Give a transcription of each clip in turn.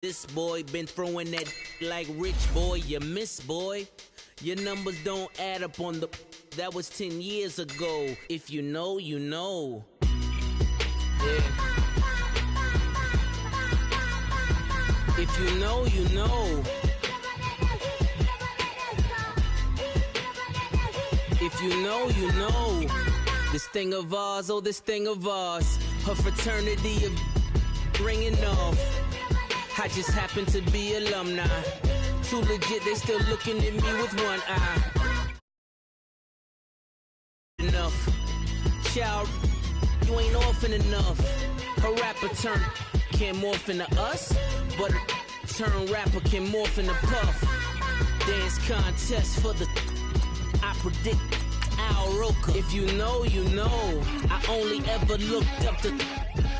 This boy been throwing that like rich boy, you miss boy. Your numbers don't add up on the. That was 10 years ago. If you know, you know. Yeah. If you know, you know. If you know, you know. This thing of ours, oh, this thing of ours. Her fraternity of ringing off. I just happen to be alumni. Too legit, they still looking at me with one eye. Enough. Child, you ain't orphan enough. A rapper turn can't morph into us, but a turn rapper can morph into Puff. Dance contest for the I predict Al Roker. If you know, you know. I only ever looked up to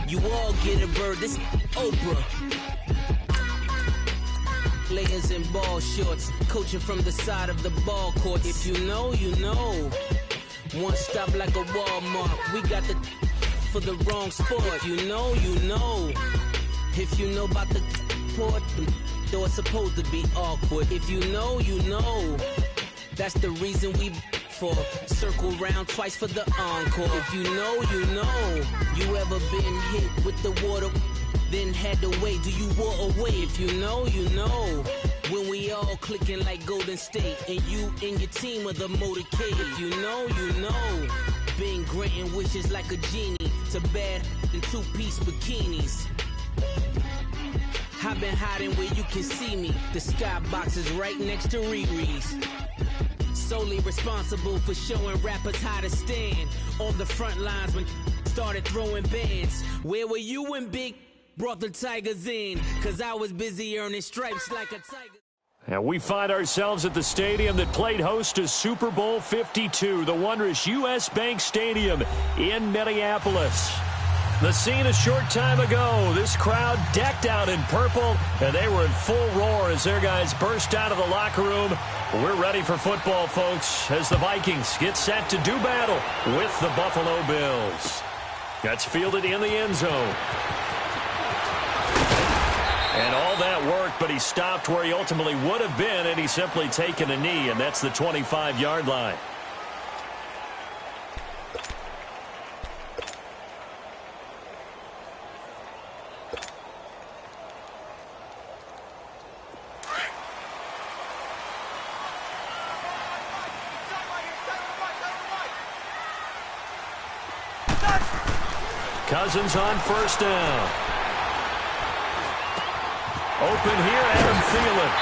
you all get a bird. This Oprah. Layers in ball shorts, coaching from the side of the ball court. If you know, you know. One stop like a Walmart. We got the for the wrong sport. If you know, you know. If you know about the port, though it's supposed to be awkward. If you know, you know. That's the reason we for circle round twice for the encore. If you know, you know. You ever been hit with the water? Then had to wait, do you walk away? If you know, you know. When we all clicking like Golden State, and you and your team are the motorcade. If you know, you know. Been granting wishes like a genie to bad in two-piece bikinis. I've been hiding where you can see me. The skybox is right next to Riri's. Solely responsible for showing rappers how to stand on the front lines when started throwing bands. Where were you when Big brought the Tigers in? Cause I was busy earning stripes like a tiger. And we find ourselves at the stadium that played host to Super Bowl 52, the wondrous U.S. Bank Stadium in Minneapolis. The scene a short time ago, this crowd decked out in purple, and they were in full roar as their guys burst out of the locker room. We're ready for football, folks, as the Vikings get set to do battle with the Buffalo Bills. That's fielded in the end zone. And all that worked, but he stopped where he ultimately would have been, and he's simply taken a knee, and that's the 25-yard line. Cousins on first down. Open here, Adam Thielen.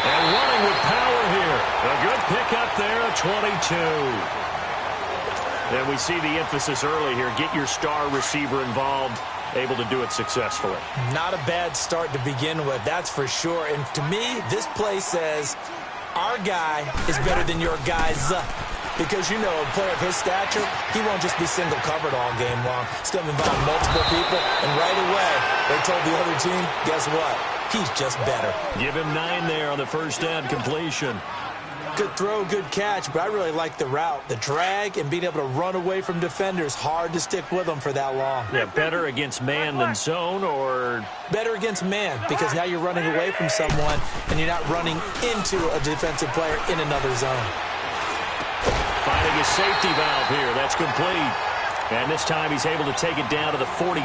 And running with power here. A good pickup there, a 22. And we see the emphasis early here. Get your star receiver involved, able to do it successfully. Not a bad start to begin with, that's for sure. And to me, this play says our guy is better than your guy's. Because, you know, a player of his stature, he won't just be single covered all game long. It's going to involve multiple people. And right away, they told the other team, guess what? He's just better. Give him 9 there on the first down completion. Good throw, good catch, but I really like the route. The drag and being able to run away from defenders. Hard to stick with them for that long. Yeah, better against man than zone, or? Better against man, because now you're running away from someone and you're not running into a defensive player in another zone. Finding his safety valve here. That's complete. And this time he's able to take it down to the 42.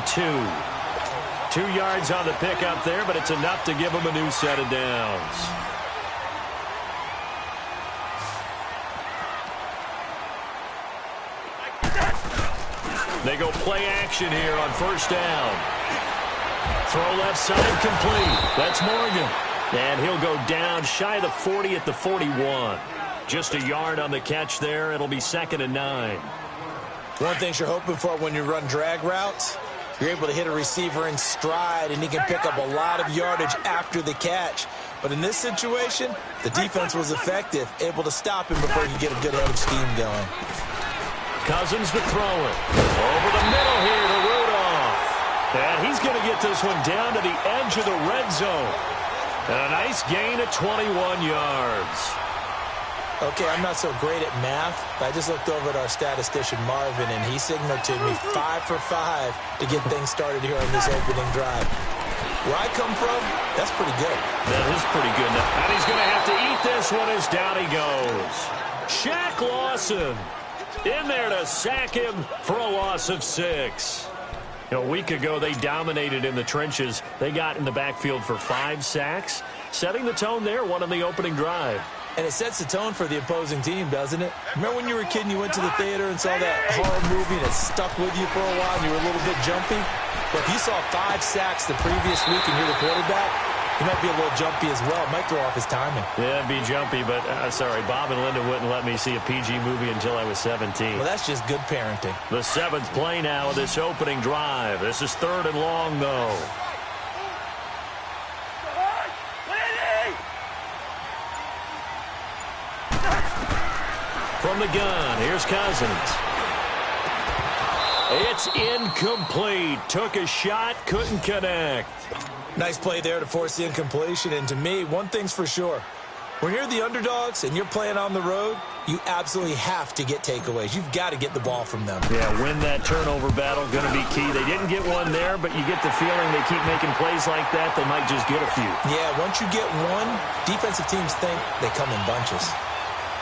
2 yards on the pickup there, but it's enough to give him a new set of downs. They go play action here on first down. Throw left side complete. That's Morgan. And he'll go down shy of the 40 at the 41. Just a yard on the catch there. It'll be 2nd and 9. One thing you're hoping for when you run drag routes, you're able to hit a receiver in stride, and he can pick up a lot of yardage after the catch. But in this situation, the defense was effective, able to stop him before he could get a good head of steam going. Cousins to throw it. Over the middle here to Rudolph. And he's going to get this one down to the edge of the red zone. And a nice gain of 21 yards. Okay, I'm not so great at math, but I just looked over at our statistician, Marvin, and he signaled to me 5 for 5 to get things started here on this opening drive. Where I come from, that's pretty good. That is pretty good. And he's going to have to eat this one as down he goes. Shaq Lawson in there to sack him for a loss of 6. A week ago, they dominated in the trenches. They got in the backfield for 5 sacks, setting the tone there, one on the opening drive. And it sets the tone for the opposing team, doesn't it? Remember when you were a kid and you went to the theater and saw that horror movie and it stuck with you for a while and you were a little bit jumpy? Well, if you saw 5 sacks the previous week and you're the quarterback, you might be a little jumpy as well. It might throw off his timing. Yeah, it'd be jumpy, but sorry, Bob and Linda wouldn't let me see a PG movie until I was 17. Well, that's just good parenting. The 7th play now of this opening drive. This is 3rd and long, though. From the gun, here's Cousins. It's incomplete. Took a shot, couldn't connect. Nice play there to force the incompletion. And to me, one thing's for sure. When you're the underdogs and you're playing on the road, you absolutely have to get takeaways. You've got to get the ball from them. Yeah, win that turnover battle, going to be key. They didn't get one there, but you get the feeling they keep making plays like that, they might just get a few. Yeah, once you get one, defensive teams think they come in bunches.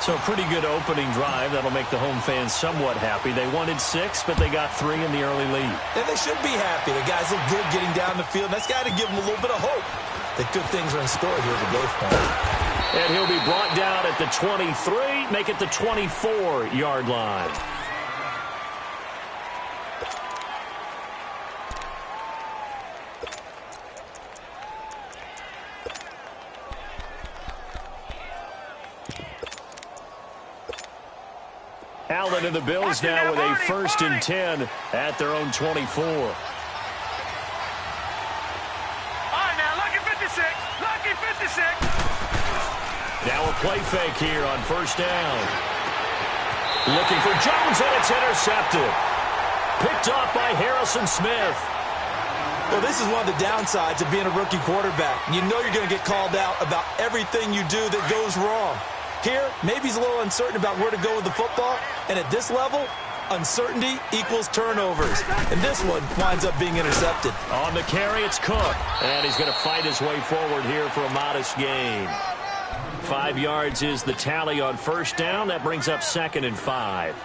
So a pretty good opening drive. That'll make the home fans somewhat happy. They wanted 6, but they got 3 in the early lead. And they should be happy. The guys look good getting down the field. That's got to give them a little bit of hope that good things are in store here at the Dave point. And he'll be brought down at the 23, make it the 24-yard line. Allen and the Bills now with a 1st and 10 at their own 24. All right, now, lucky 56. Lucky 56. Now a play fake here on 1st down. Looking for Jones, and it's intercepted. Picked off by Harrison Smith. Well, this is one of the downsides of being a rookie quarterback. You know you're going to get called out about everything you do that goes wrong. Here, maybe he's a little uncertain about where to go with the football. And at this level, uncertainty equals turnovers. And this one winds up being intercepted. On the carry, it's Cook. And he's going to fight his way forward here for a modest gain. 5 yards is the tally on 1st down. That brings up 2nd and 5.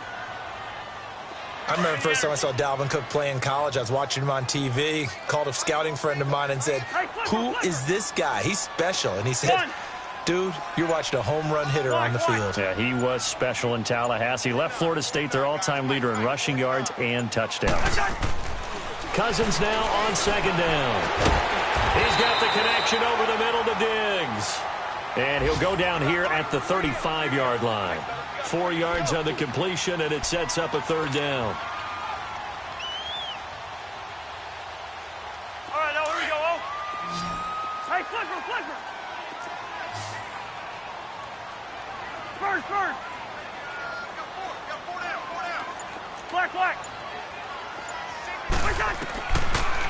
I remember the first time I saw Dalvin Cook play in college. I was watching him on TV. Called a scouting friend of mine and said, "Who is this guy? He's special." And he said, "Dude, you're watching a home run hitter on the field." Yeah, he was special in Tallahassee. Left Florida State their all-time leader in rushing yards and touchdowns. Cousins now on 2nd down. He's got the connection over the middle to Diggs. And he'll go down here at the 35-yard line. 4 yards on the completion, and it sets up a 3rd down. All right, now here we go. Hey, flipper. First. Black.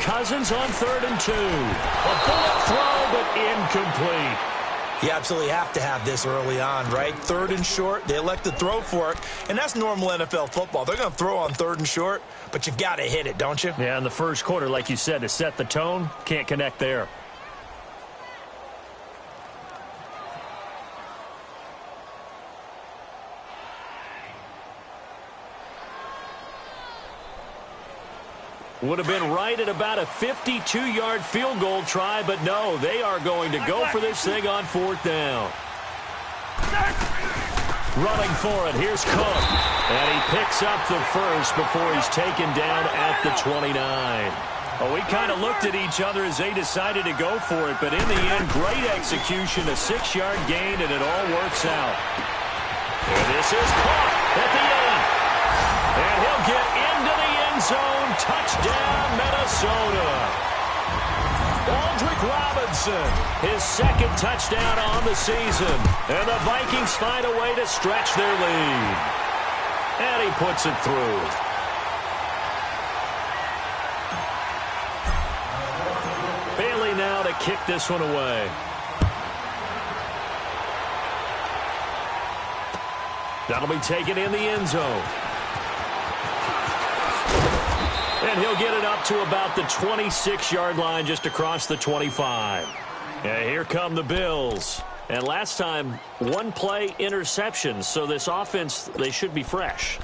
Cousins on 3rd and 2. A bullet throw, but incomplete. You absolutely have to have this early on, right? 3rd and short, they elect to throw for it, and that's normal NFL football. They're going to throw on 3rd and short, but you've got to hit it, don't you? Yeah, in the first quarter, like you said, to set the tone, can't connect there. Would have been right at about a 52-yard field goal try, but no, they are going to go for this thing on 4th down. Running for it, here's Cook. And he picks up the first before he's taken down at the 29. Well, we kind of looked at each other as they decided to go for it, but in the end, great execution, a 6-yard gain, and it all works out. And this is caught at the end. And he'll get into the end zone. Touchdown, Minnesota. Aldrick Robinson, his 2nd touchdown on the season. And the Vikings find a way to stretch their lead. And he puts it through. Bailey now to kick this one away. That'll be taken in the end zone. And he'll get it up to about the 26-yard line, just across the 25. And here come the Bills. And last time, one-play interception. So this offense, they should be fresh.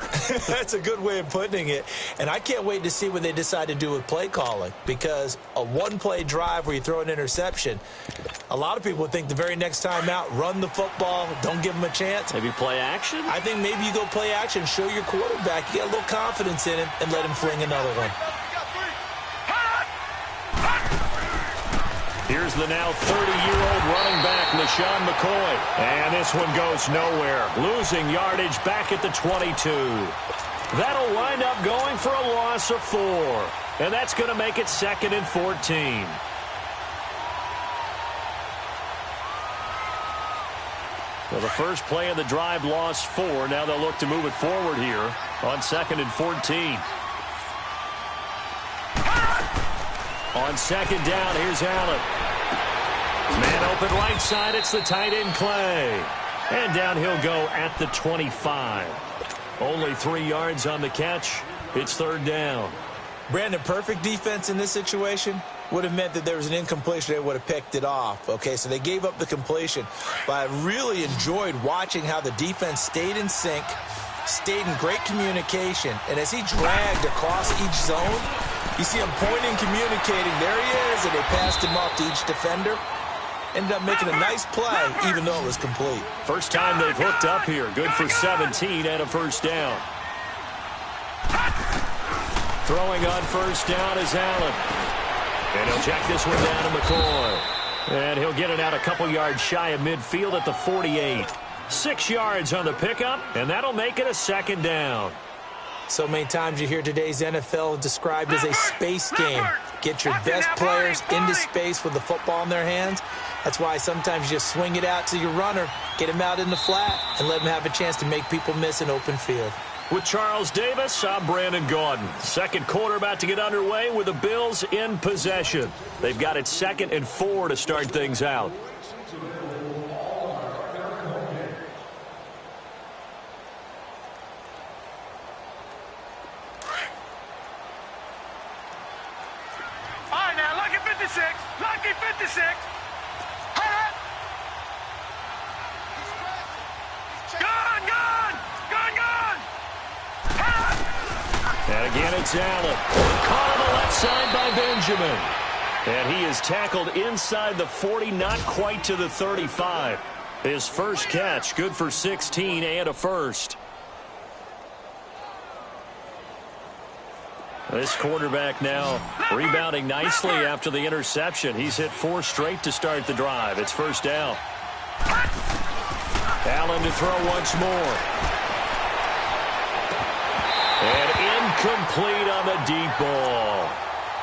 That's a good way of putting it. And I can't wait to see what they decide to do with play calling. Because a one-play drive where you throw an interception, a lot of people would think the very next time out, run the football, don't give them a chance. Maybe play action? I think maybe you go play action, show your quarterback, you get a little confidence in him, and let him fling another one. Here's the now 30-year-old running back, LeSean McCoy. And this one goes nowhere. Losing yardage back at the 22. That'll wind up going for a loss of 4. And that's going to make it 2nd and 14. Well, the first play of the drive lost 4. Now they'll look to move it forward here on 2nd and 14. On 2nd down, here's Allen. Man open right side, it's the tight end Clay. And down he'll go at the 25. Only 3 yards on the catch. It's 3rd down. Brandon, perfect defense in this situation would have meant that there was an incompletion. They would have picked it off. Okay, so they gave up the completion. But I really enjoyed watching how the defense stayed in sync, stayed in great communication. And as he dragged across each zone, you see him pointing, communicating. There he is, and they passed him off to each defender. Ended up making a nice play, even though it was complete. First time they've hooked up here. Good for 17 and a 1st down. Throwing on 1st down is Allen. And he'll check this one down to McCoy. And he'll get it out a couple yards shy of midfield at the 48. 6 yards on the pickup, and that'll make it a 2nd down. So many times you hear today's NFL described as a space game. Get your best players into space with the football in their hands. That's why sometimes you just swing it out to your runner, get him out in the flat, and let him have a chance to make people miss an open field. With Charles Davis, I'm Brandon Gaudin. Second quarter about to get underway with the Bills in possession. They've got it 2nd and 4 to start things out. Lucky 56. Gone. And again, it's Allen. Caught on the left side by Benjamin. And he is tackled inside the 40, not quite to the 35. His first catch, good for 16 and a 1st. This quarterback now rebounding nicely after the interception. He's hit 4 straight to start the drive. It's 1st down. Allen to throw once more. And incomplete on the deep ball.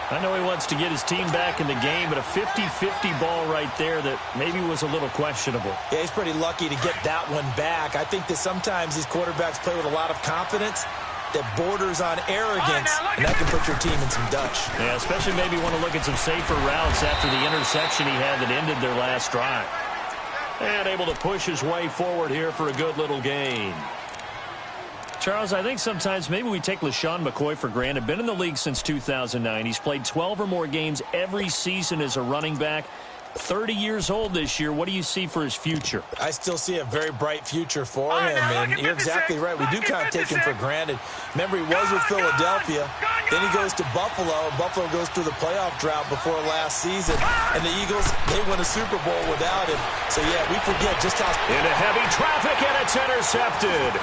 I know he wants to get his team back in the game, but a 50-50 ball right there that maybe was a little questionable. Yeah, he's pretty lucky to get that one back. I think that sometimes these quarterbacks play with a lot of confidence that borders on arrogance, and that can put your team in some Dutch. Yeah, especially maybe want to look at some safer routes after the interception he had that ended their last drive. And able to push his way forward here for a good little gain. Charles, I think sometimes maybe we take LeSean McCoy for granted. Been in the league since 2009. He's played 12 or more games every season as a running back. 30 years old this year. What do you see for his future? I still see a very bright future for him, and you're exactly right. We do kind of take him for granted. Remember, he was with Philadelphia. Then he goes to Buffalo. Buffalo goes through the playoff drought before last season. And the Eagles, they win a Super Bowl without him. So, yeah, we forget just how... Into heavy traffic, and it's intercepted.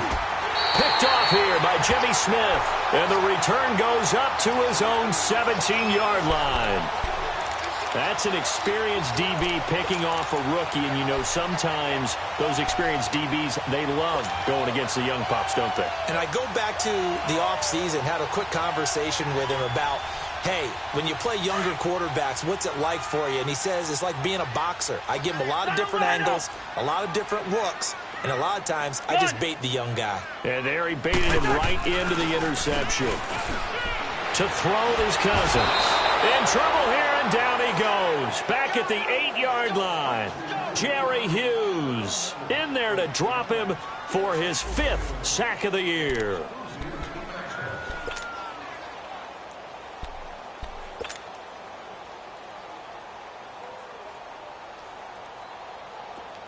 Picked off here by Jimmy Smith. And the return goes up to his own 17-yard line. That's an experienced DB picking off a rookie, and you know sometimes those experienced DBs, they love going against the young pups, don't they? And I go back to the offseason, had a quick conversation with him about, hey, when you play younger quarterbacks, what's it like for you? And he says it's like being a boxer. I give him a lot of different angles, a lot of different looks, and a lot of times I just bait the young guy. And there he baited him right into the interception. To throw his Cousins. In trouble here, and down he goes. Back at the 8-yard line. Jerry Hughes in there to drop him for his 5th sack of the year.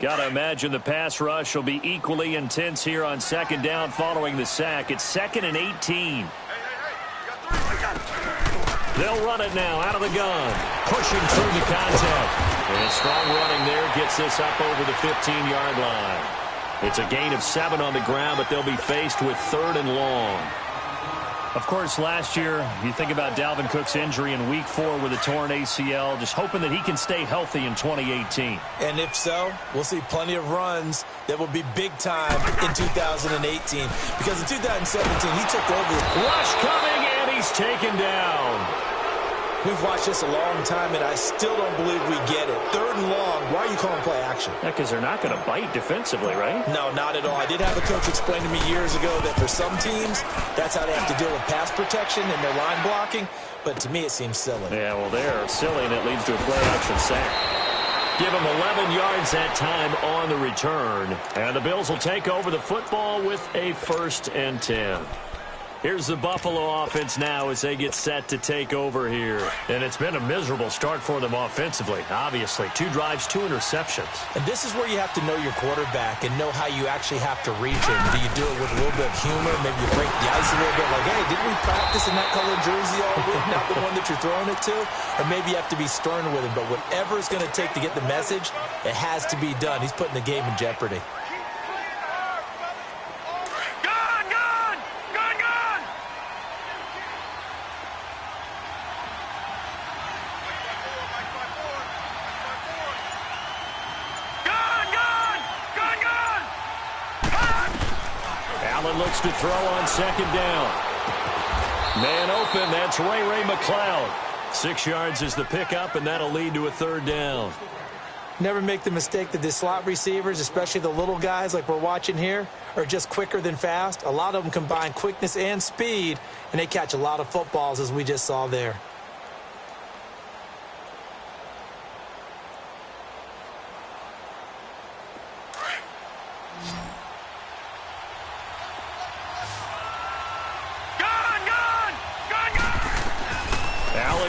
Got to imagine the pass rush will be equally intense here on second down following the sack. It's 2nd and 18. They'll run it now out of the gun. Pushing through the contact. And strong running there gets this up over the 15-yard line. It's a gain of 7 on the ground, but they'll be faced with 3rd and long. Of course, last year, you think about Dalvin Cook's injury in Week 4 with a torn ACL, just hoping that he can stay healthy in 2018. And if so, we'll see plenty of runs that will be big time in 2018. Because in 2017, he took over. Rush coming, and he's taken down. We've watched this a long time, and I still don't believe we get it. 3rd and long, why are you calling play action? Yeah, because they're not going to bite defensively, right? No, not at all. I did have a coach explain to me years ago that for some teams, that's how they have to deal with pass protection and their line blocking. But to me, it seems silly. Yeah, well, they're silly, and it leads to a play action sack. Give them 11 yards that time on the return. And the Bills will take over the football with a 1st and 10. Here's the Buffalo offense now as they get set to take over here. And it's been a miserable start for them offensively, obviously. 2 drives, 2 interceptions. And this is where you have to know your quarterback and know how you actually have to reach him. Do you do it with a little bit of humor? Maybe you break the ice a little bit like, hey, didn't we practice in that color jersey all week? Not the one that you're throwing it to? Or maybe you have to be stern with him. But whatever it's going to take to get the message, it has to be done. He's putting the game in jeopardy. Looks to throw on 2nd down. Man open, that's Ray McCloud. 6 yards is the pickup, and that'll lead to a 3rd down. Never make the mistake that the slot receivers, especially the little guys like we're watching here, are just quicker than fast. A lot of them combine quickness and speed, and they catch a lot of footballs, as we just saw there.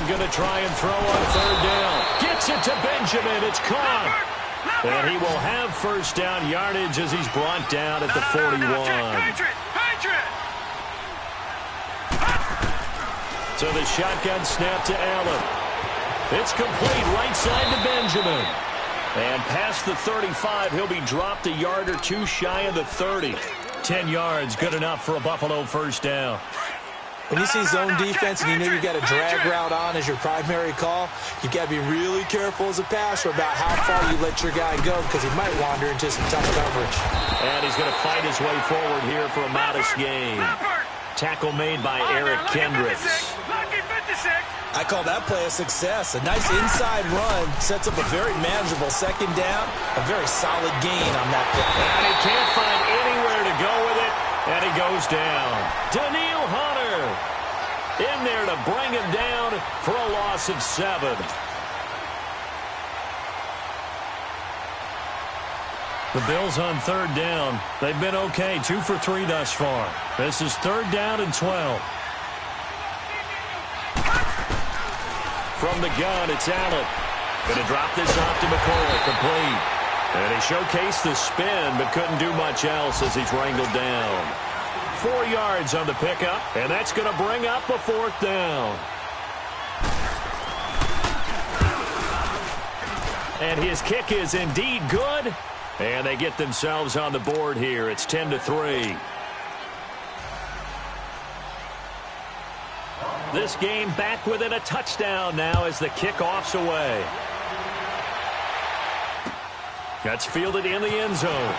Going to try and throw on 3rd down. Gets it to Benjamin. It's caught. And he will have 1st down yardage as he's brought down at the 41. So the shotgun snap to Allen. It's complete right side to Benjamin. And past the 35, he'll be dropped a yard or 2 shy of the 30. 10 yards, good enough for a Buffalo 1st down. When you see zone defense and you know you've got a drag route on as your primary call, you got to be really careful as a passer about how far you let your guy go because he might wander into some tough coverage. And he's going to fight his way forward here for a modest gain. Tackle made by Eric Kendricks. I call that play a success. A nice inside run sets up a very manageable 2nd down, a very solid gain on that play. And he can't find anywhere to go with it, and he goes down. Daniil Hunter in there to bring him down for a loss of 7. The Bills on 3rd down. They've been okay, 2 for 3 thus far. This is 3rd down and 12. From the gun, it's Allen. Going to drop this off to McCoy, complete. And he showcased the spin, but couldn't do much else as he's wrangled down. 4 yards on the pickup, and that's going to bring up a 4th down. And his kick is indeed good, and they get themselves on the board here. It's 10-3. This game back within a touchdown now as the kickoff's away. That's fielded in the end zone.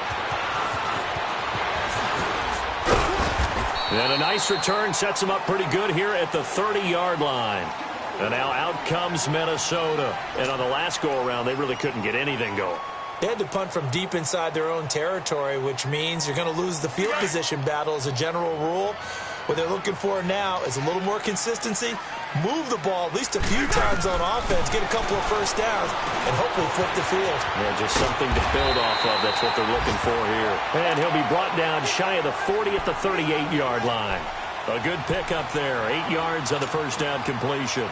And a nice return sets them up pretty good here at the 30-yard line. And now out comes Minnesota. And on the last go-around, they really couldn't get anything going. They had to punt from deep inside their own territory, which means you're going to lose the field position battle as a general rule. What they're looking for now is a little more consistency, move the ball at least a few times on offense, get a couple of 1st downs, and hopefully flip the field. Yeah, just something to build off of. That's what they're looking for here. And he'll be brought down shy of the 40 at the 38-yard line. A good pickup there. 8 yards on the 1st down completion.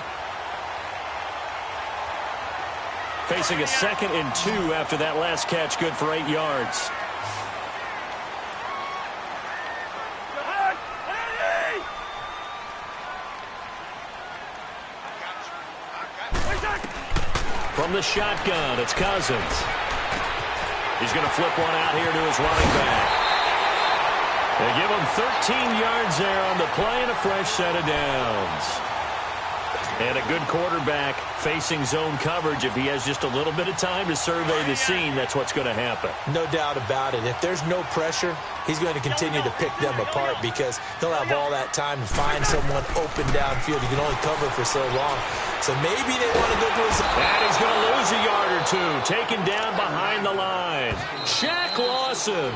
Facing a 2nd and 2 after that last catch, good for 8 yards. From the shotgun, it's Cousins. He's going to flip one out here to his running back. They give him 13 yards there on the play and a fresh set of downs. And a good quarterback facing zone coverage. If he has just a little bit of time to survey the scene, that's what's going to happen. No doubt about it. If there's no pressure, he's going to continue to pick them apart because he'll have all that time to find someone open downfield. He can only cover for so long. So maybe they want to go to his... And he's going to lose a yard or two. Taken down behind the line. Shaq Lawson.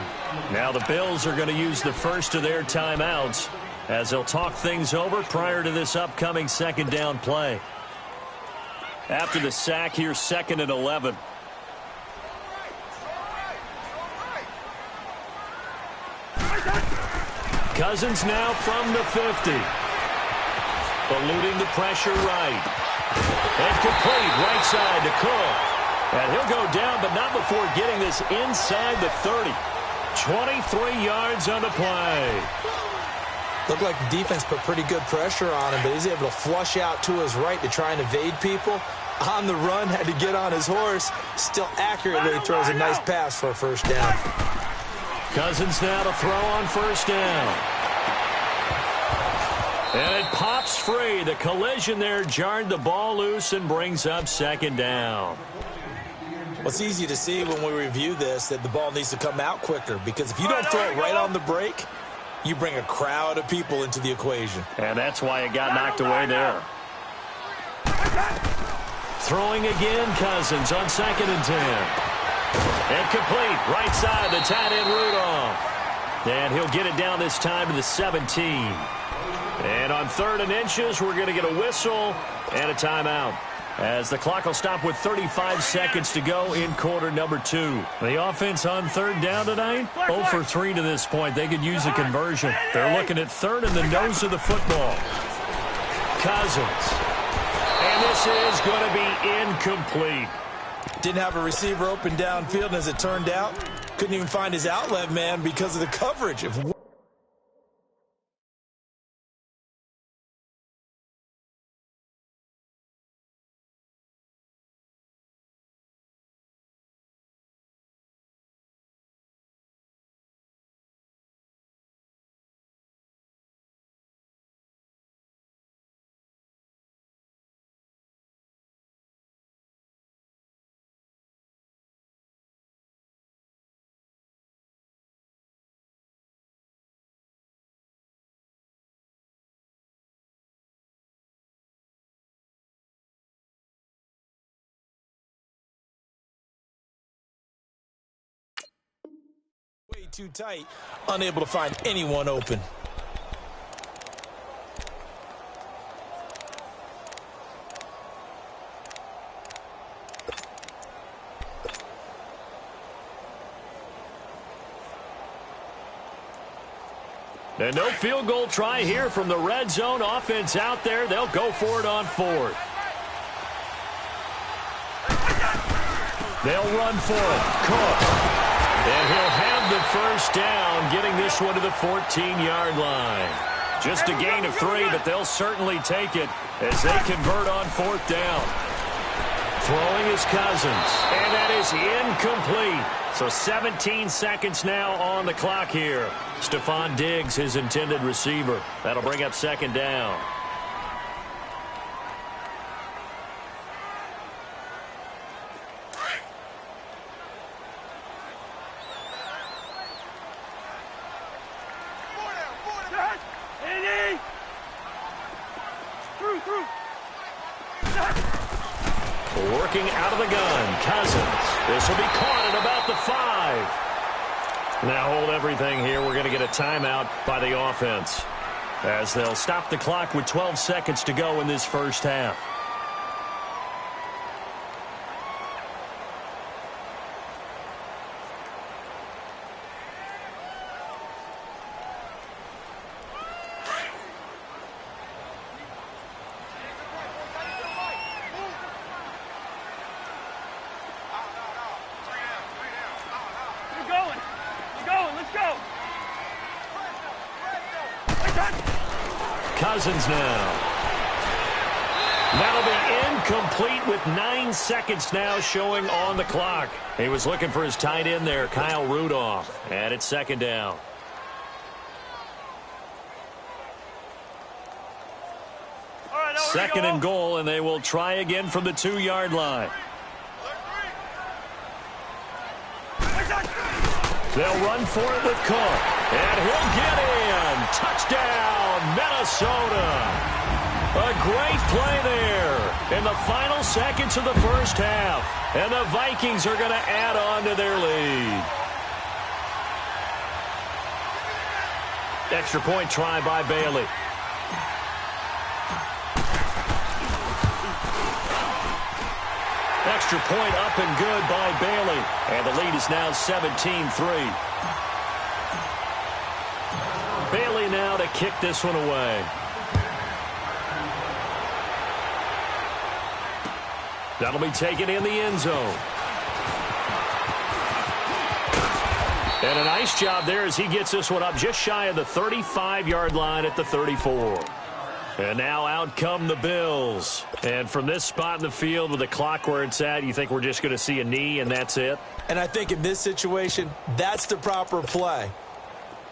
Now the Bills are going to use the first of their timeouts as they'll talk things over prior to this upcoming 2nd down play. After the sack, here's 2nd and 11. Cousins now from the 50. Eluding the pressure right. And complete right side to Cook. And he'll go down, but not before getting this inside the 30. 23 yards on the play. Looked like the defense put pretty good pressure on him, but he's able to flush out to his right to try and evade people. On the run, had to get on his horse. Still accurately throws a nice pass for a 1st down. Cousins now to throw on 1st down. And it pops free. The collision there jarred the ball loose and brings up 2nd down. Well, it's easy to see when we review this that the ball needs to come out quicker because if you don't throw it right on the break, you bring a crowd of people into the equation. And that's why it got knocked away there. Throwing again, Cousins on 2nd and 10. And complete. Right side, the tight end Rudolph. And he'll get it down this time to the 17. And on 3rd and inches, we're going to get a whistle and a timeout, as the clock will stop with 35 seconds to go in quarter number 2. The offense on 3rd down tonight, 0 for 3 to this point. They could use a conversion. They're looking at 3rd and the nose of the football. Cousins. And this is going to be incomplete. Didn't have a receiver open downfield, and as it turned out, couldn't even find his outlet man because of the coverage. Way too tight, unable to find anyone open. And no field goal try here from the red zone. Offense out there. They'll go for it on 4th. They'll run for it. Cook. And he'll have the 1st down, getting this one to the 14-yard line. Just a gain of 3, but they'll certainly take it as they convert on 4th down. Throwing is Cousins, and that is incomplete. So 17 seconds now on the clock here. Stephon Diggs, his intended receiver. That'll bring up 2nd down. Working out of the gun, Cousins. This will be caught at about the 5. Now hold everything here. We're going to get a timeout by the offense, as they'll stop the clock with 12 seconds to go in this 1st half. Cousins now. That'll be incomplete with 9 seconds now showing on the clock. He was looking for his tight end there, Kyle Rudolph. And it's second down. Second and goal, and they will try again from the 2-yard line. They'll run for it with Cook. And he'll get in. Touchdown, Minnesota. A great play there in the final seconds of the first half. And the Vikings are going to add on to their lead. Extra point try by Bailey. Extra point up and good by Bailey. And the lead is now 17-3. Bailey now to kick this one away. That'll be taken in the end zone. And a nice job there as he gets this one up just shy of the 35-yard line at the 34. And now out come the Bills. And from this spot in the field with the clock where it's at, you think we're just going to see a knee and that's it? And I think in this situation, that's the proper play.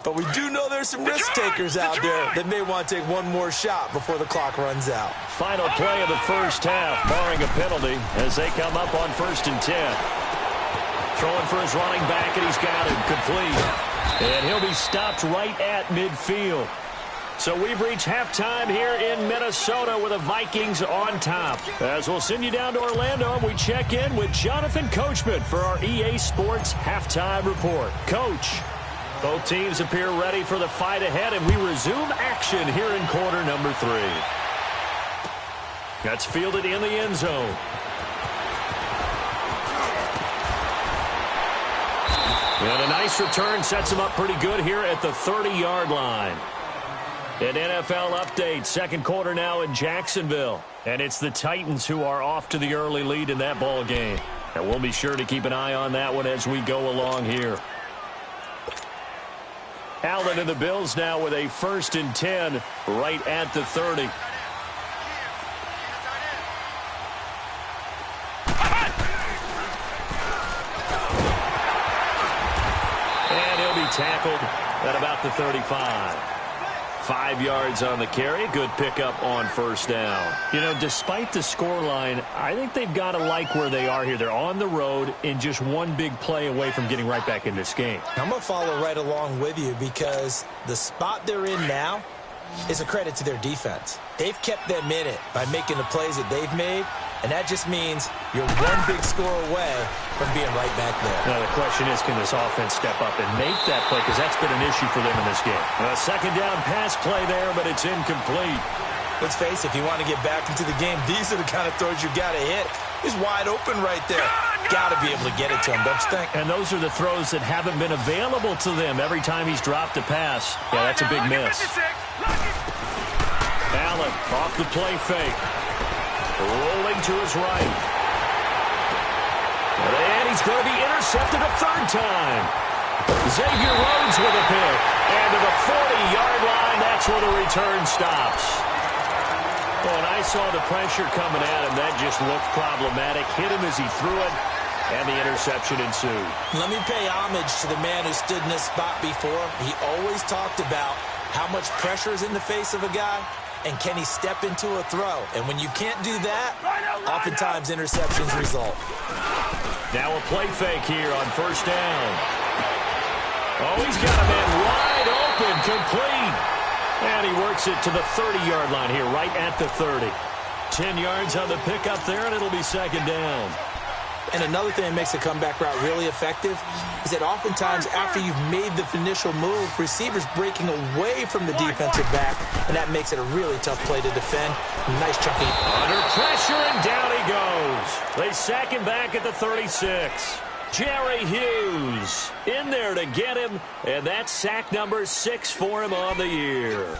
But we do know there's some risk takers out there that may want to take one more shot before the clock runs out. Final play of the first half, barring a penalty, as they come up on 1st and 10. Throwing for his running back, and he's got him complete. And he'll be stopped right at midfield. So we've reached halftime here in Minnesota with the Vikings on top. As we'll send you down to Orlando, and we check in with Jonathan Coachman for our EA Sports Halftime Report. Coach. Both teams appear ready for the fight ahead, and we resume action here in quarter number 3. That's fielded in the end zone. And a nice return sets him up pretty good here at the 30-yard line. An NFL update, second quarter now in Jacksonville. And it's the Titans who are off to the early lead in that ball game. And we'll be sure to keep an eye on that one as we go along here. Allen and the Bills now with a 1st and 10 right at the 30. And he'll be tackled at about the 35. 5 yards on the carry. Good pickup on 1st down. You know, despite the scoreline, I think they've got to like where they are here. They're on the road and just one big play away from getting right back in this game. I'm going to follow right along with you because the spot they're in now is a credit to their defense. They've kept them in it by making the plays that they've made, and that just means you're one big score away from being right back there. Now, the question is, can this offense step up and make that play? Because that's been an issue for them in this game. A second down pass play there, but it's incomplete. Let's face it, if you want to get back into the game, these are the kind of throws you got to hit. He's wide open right there. Got to be able to get it to him, don't you think? And those are the throws that haven't been available to them every time he's dropped a pass. Yeah, that's a big miss. Allen off the play fake. Rolling to his right. And he's going to be intercepted a 3rd time. Xavier Rhodes with a pick. And to the 40-yard line, that's where the return stops. Well, and I saw the pressure coming at him. That just looked problematic. Hit him as he threw it, and the interception ensued. Let me pay homage to the man who stood in this spot before. He always talked about how much pressure is in the face of a guy, and can he step into a throw? And when you can't do that, oftentimes interceptions result. Now a play fake here on 1st down. Oh, he's got a man wide open, complete. And he works it to the 30-yard line here, right at the 30. 10 yards on the pickup there, and it'll be 2nd down. And another thing that makes the comeback route really effective is that oftentimes after you've made the initial move, receivers breaking away from the defensive back, and that makes it a really tough play to defend. Nice chunky. Under pressure, and down he goes. They sack him back at the 36. Jerry Hughes in there to get him, and that's sack number 6 for him on the year.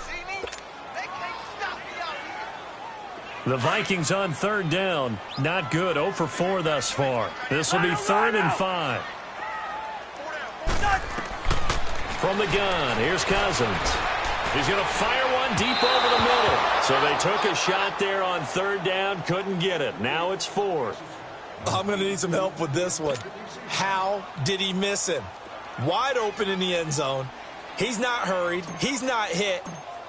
The Vikings on 3rd down. Not good. 0 for 4 thus far. This will be 3rd and 5. From the gun, here's Cousins. He's going to fire one deep over the middle. So they took a shot there on third down, couldn't get it. Now it's fourth. I'm going to need some help with this one. How did he miss him? Wide open in the end zone. He's not hurried. He's not hit.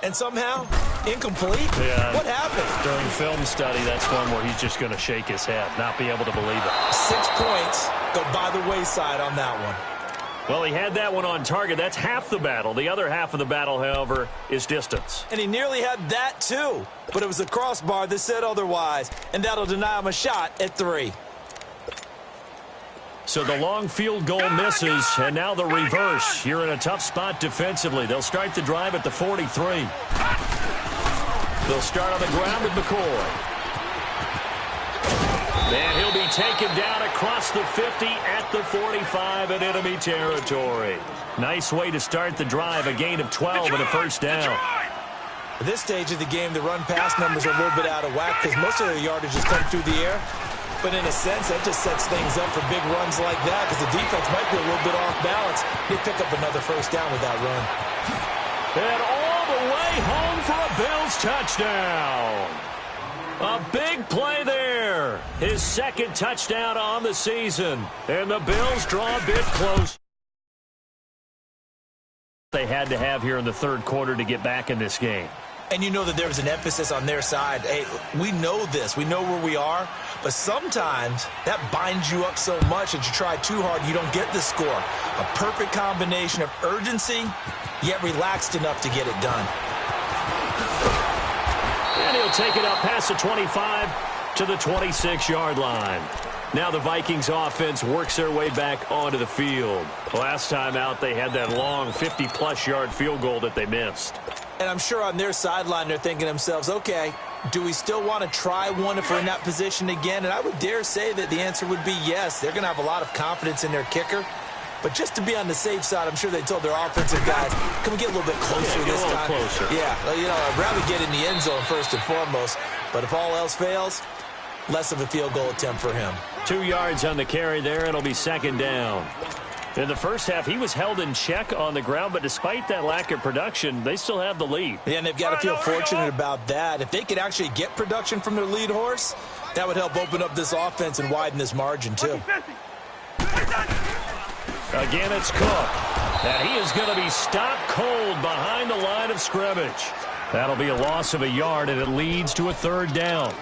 And somehow, incomplete? Yeah. What happened? During film study, that's one where he's just going to shake his head, not be able to believe it. 6 points go by the wayside on that one. Well, he had that one on target. That's half the battle. The other half of the battle, however, is distance. And he nearly had that, too. But it was the crossbar that said otherwise. And that'll deny him a shot at 3. So the long field goal misses, and now the reverse. You're in a tough spot defensively. They'll start the drive at the 43. They'll start on the ground with McCoy. And he'll be taken down across the 50 at the 45 in enemy territory. Nice way to start the drive, a gain of 12 and a first down. At this stage of the game, the run-pass numbers are a little bit out of whack because most of the yardage has come through the air. But in a sense, that just sets things up for big runs like that because the defense might be a little bit off balance. They pick up another first down with that run. And all the way home for a Bills touchdown. A big play there. His second touchdown on the season. And the Bills draw a bit close. They had to have here in the third quarter to get back in this game. And you know that there was an emphasis on their side. Hey, we know this. We know where we are. But sometimes that binds you up so much that you try too hard, you don't get the score. A perfect combination of urgency, yet relaxed enough to get it done. And he'll take it up past the 25 to the 26-yard line. Now the Vikings offense works their way back onto the field. Last time out, they had that long 50-plus yard field goal that they missed. And I'm sure on their sideline, they're thinking to themselves, okay, do we still want to try one if we're in that position again? And I would dare say that the answer would be yes. They're going to have a lot of confidence in their kicker. But just to be on the safe side, I'm sure they told their offensive guys, can we get a little bit closer this time? Closer. Yeah, you know, I'd rather get in the end zone first and foremost. But if all else fails, less of a field goal attempt for him. 2 yards on the carry there. It'll be second down. In the first half, he was held in check on the ground, but despite that lack of production, they still have the lead. Yeah, and they've got to feel fortunate about that. If they could actually get production from their lead horse, that would help open up this offense and widen this margin, too. Again, it's Cook. And he is going to be stopped cold behind the line of scrimmage. That'll be a loss of a yard, and it leads to a third down.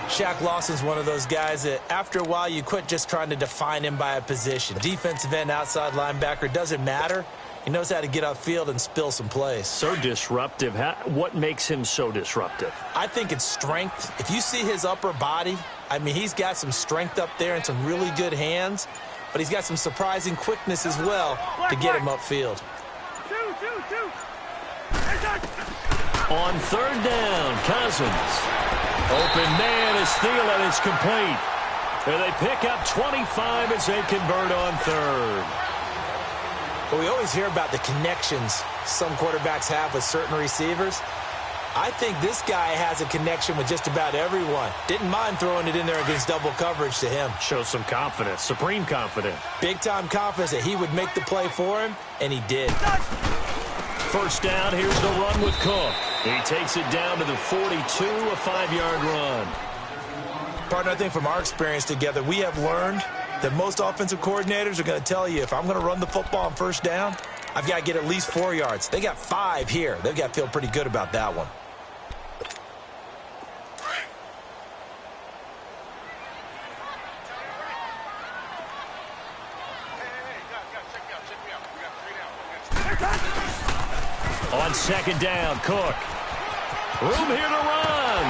Shaq Lawson's one of those guys that after a while you quit just trying to define him by a position. Defensive end, outside linebacker, doesn't matter. He knows how to get upfield and spill some plays. So disruptive. What makes him so disruptive? I think it's strength. If you see his upper body, I mean, he's got some strength up there and some really good hands, but he's got some surprising quickness as well to get him upfield. On third down, Cousins. Open man is Thielen. It's complete. And they pick up 25 as they convert on third. But we always hear about the connections some quarterbacks have with certain receivers. I think this guy has a connection with just about everyone. Didn't mind throwing it in there against double coverage to him. Shows some confidence, supreme confidence. Big-time confidence that he would make the play for him, and he did. First down, here's the run with Cook. He takes it down to the 42, a 5-yard run. Partner, I think from our experience together, we have learned that most offensive coordinators are going to tell you, if I'm going to run the football on first down, I've got to get at least 4 yards. They got 5 here. They've got to feel pretty good about that one. On second down, Cook. Room here to run.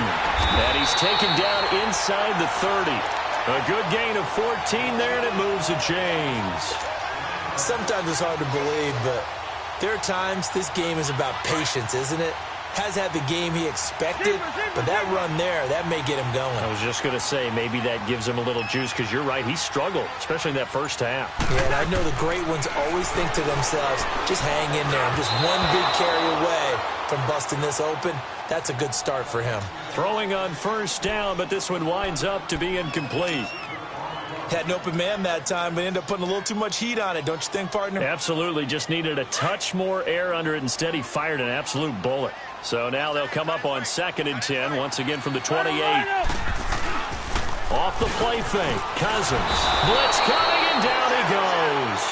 And he's taken down inside the 30. A good gain of 14 there, and it moves the chains. Sometimes it's hard to believe, but there are times this game is about patience, isn't it? Has had the game he expected, but that run there, that may get him going. I was just going to say, maybe that gives him a little juice, because you're right, he struggled, especially in that first half. Yeah, and I know the great ones always think to themselves, just hang in there. I'm just one big carry away from busting this open. That's a good start for him. Throwing on first down, but this one winds up to be incomplete. Had an open man that time, but ended up putting a little too much heat on it, don't you think, partner? Absolutely. Just needed a touch more air under it. Instead, he fired an absolute bullet. So now they'll come up on 2nd and 10, once again from the 28. Off the play fake. Cousins. Blitz coming, and down he goes.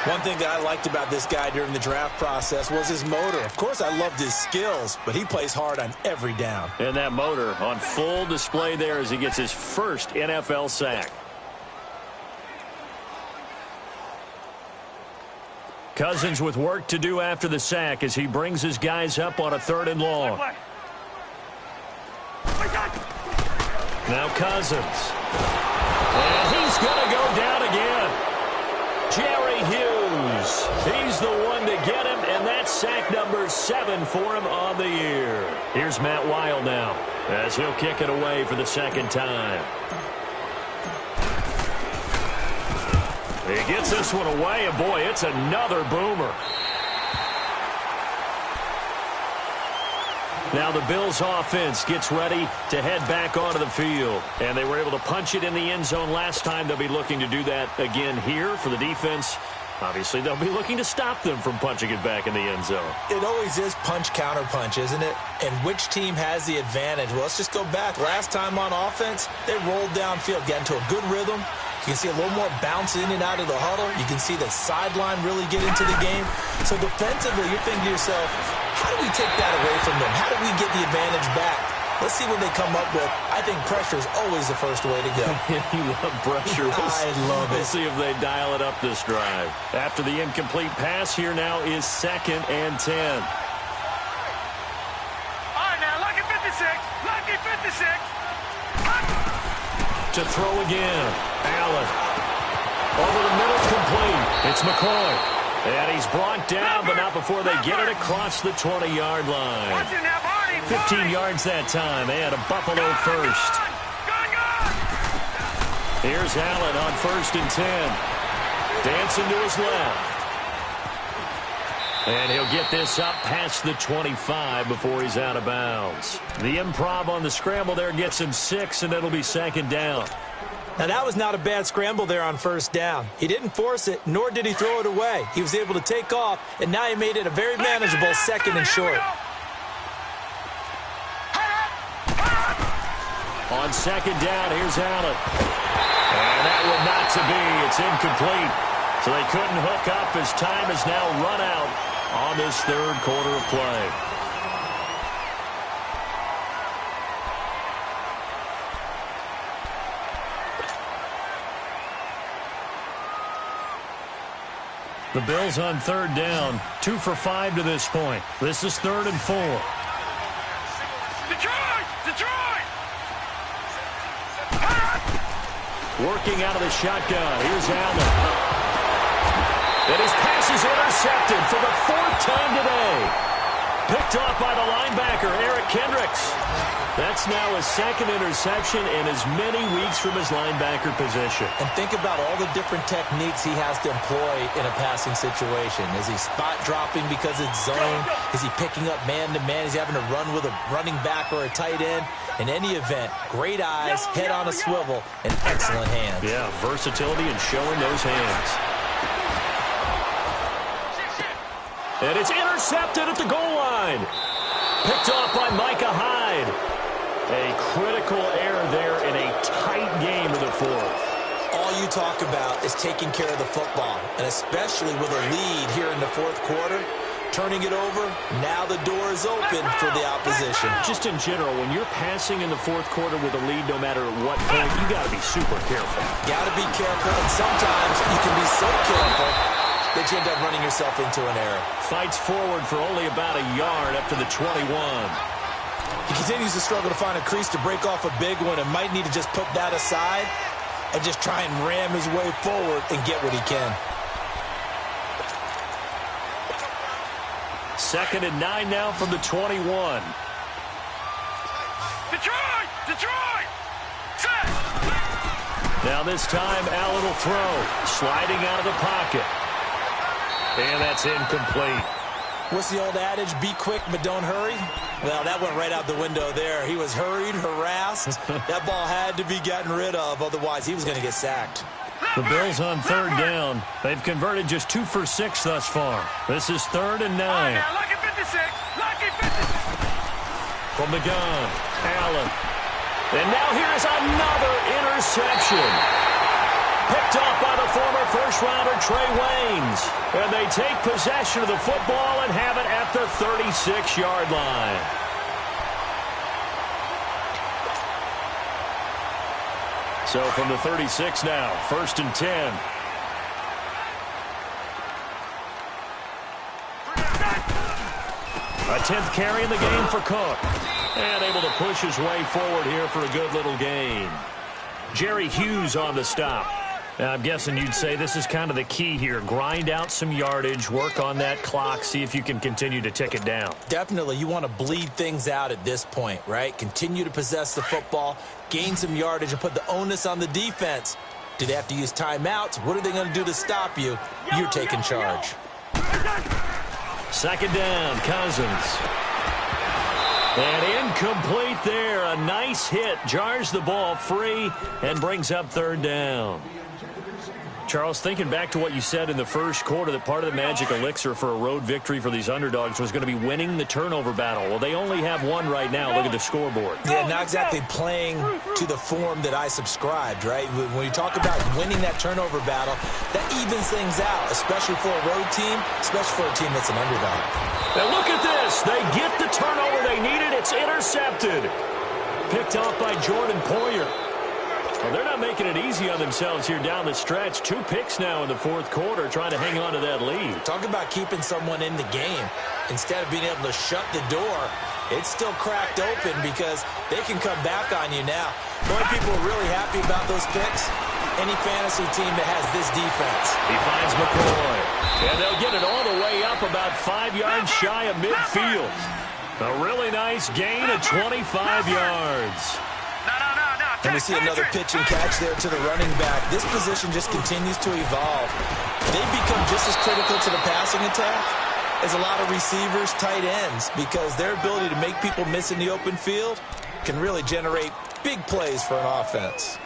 One thing that I liked about this guy during the draft process was his motor. Of course, I loved his skills, but he plays hard on every down. And that motor on full display there as he gets his first NFL sack. Cousins with work to do after the sack as he brings his guys up on a 3rd and long. Now Cousins. And he's going to go down again. Jerry Hughes. He's the one to get him, and that's sack number 7 for him on the year. Here's Matt Weil now as he'll kick it away for the 2nd time. He gets this one away, and boy, it's another boomer. Now the Bills offense gets ready to head back onto the field. And they were able to punch it in the end zone last time. They'll be looking to do that again here for the defense. Obviously, they'll be looking to stop them from punching it back in the end zone. It always is punch-counter-punch, isn't it? And which team has the advantage? Well, let's just go back. Last time on offense, they rolled downfield, got into a good rhythm. You can see a little more bounce in and out of the huddle. You can see the sideline really get into the game. So defensively, you're thinking to yourself, how do we take that away from them? How do we get the advantage back? Let's see what they come up with. I think pressure is always the first way to go. You love pressure. I love it. We'll see if they dial it up this drive. After the incomplete pass, here now is 2nd and 10. All right, now, lucky 56. Lucky 56. To throw again. Allen. Over the middle, complete. It's McCoy. And he's brought down, but not before they get it across the 20-yard line. Watch it now, Barney. 15 yards that time, and a Buffalo first. Here's Allen on 1st and 10. Dancing to his left. And he'll get this up past the 25 before he's out of bounds. The improv on the scramble there gets him 6, and it'll be 2nd down. Now, that was not a bad scramble there on 1st down. He didn't force it, nor did he throw it away. He was able to take off, and now he made it a very manageable 2nd and short. On 2nd down, here's Allen. And that would not to be. It's incomplete. So they couldn't hook up as time has now run out on this 3rd quarter of play. The Bills on 3rd down, 2 for 5 to this point. This is 3rd and 4. Detroit! Working out of the shotgun. Here's Allen. And his pass is intercepted for the 4th time today. Picked off by the linebacker, Eric Kendricks. That's now his 2nd interception in as many weeks from his linebacker position. And think about all the different techniques he has to employ in a passing situation. Is he spot dropping because it's zone? Is he picking up man-to-man? Is he having to run with a running back or a tight end? In any event, great eyes, head on a swivel, and excellent hands. Yeah, versatility and showing those hands. And it's intercepted at the goal line. Picked off by Micah Hyde. A critical error there in a tight game in the 4th. All you talk about is taking care of the football, and especially with a lead here in the 4th quarter. Turning it over, now the door is open for the opposition. Just in general, when you're passing in the 4th quarter with a lead, no matter at what point, you got to be super careful. Got to be careful, and sometimes you can be so careful that you end up running yourself into an error. Fights forward for only about a yard up to the 21. He continues to struggle to find a crease to break off a big one and might need to just put that aside and just try and ram his way forward and get what he can. 2nd and 9 now from the 21. Detroit! Set! Now this time, Allen will throw. Sliding out of the pocket. And that's incomplete. What's the old adage? Be quick, but don't hurry. Well, that went right out the window there. He was hurried, harassed. That ball had to be gotten rid of, otherwise he was going to get sacked. The Bills on third down. They've converted just 2 for 6 thus far. This is 3rd and 9. Now, lucky 56. Lucky 56. From the gun, Allen. And now here's another interception. Picked off by the former first-rounder Trey Waynes. And they take possession of the football and have it at the 36-yard line. So from the 36 now, 1st and 10. A 10th carry in the game for Cook. And able to push his way forward here for a good little gain. Jerry Hughes on the stop. Now, I'm guessing you'd say this is kind of the key here. Grind out some yardage, work on that clock, see if you can continue to tick it down. Definitely. You want to bleed things out at this point, right? Continue to possess the football, gain some yardage, and put the onus on the defense. Do they have to use timeouts? What are they going to do to stop you? You're taking charge. 2nd down, Cousins. And incomplete there. A nice hit. Jars the ball free and brings up 3rd down. Charles, thinking back to what you said in the first quarter, that part of the magic elixir for a road victory for these underdogs was going to be winning the turnover battle. Well, they only have one right now. Look at the scoreboard. Yeah, not exactly playing to the form that I subscribed, right? When you talk about winning that turnover battle, that evens things out, especially for a road team, especially for a team that's an underdog. Now look at this. They get the turnover they needed. It's intercepted. Picked off by Jordan Poyer. Well, they're not making it easy on themselves here down the stretch. 2 picks now in the 4th quarter, trying to hang on to that lead. Talk about keeping someone in the game. Instead of being able to shut the door, it's still cracked open because they can come back on you now. The only people who are really happy about those picks, any fantasy team that has this defense. He finds McCoy. And they'll get it all the way up about 5 yards shy of midfield. A really nice gain of 25 yards. And we see another pitch and catch there to the running back. This position just continues to evolve. They've become just as critical to the passing attack as a lot of receivers, tight ends, because their ability to make people miss in the open field can really generate big plays for an offense.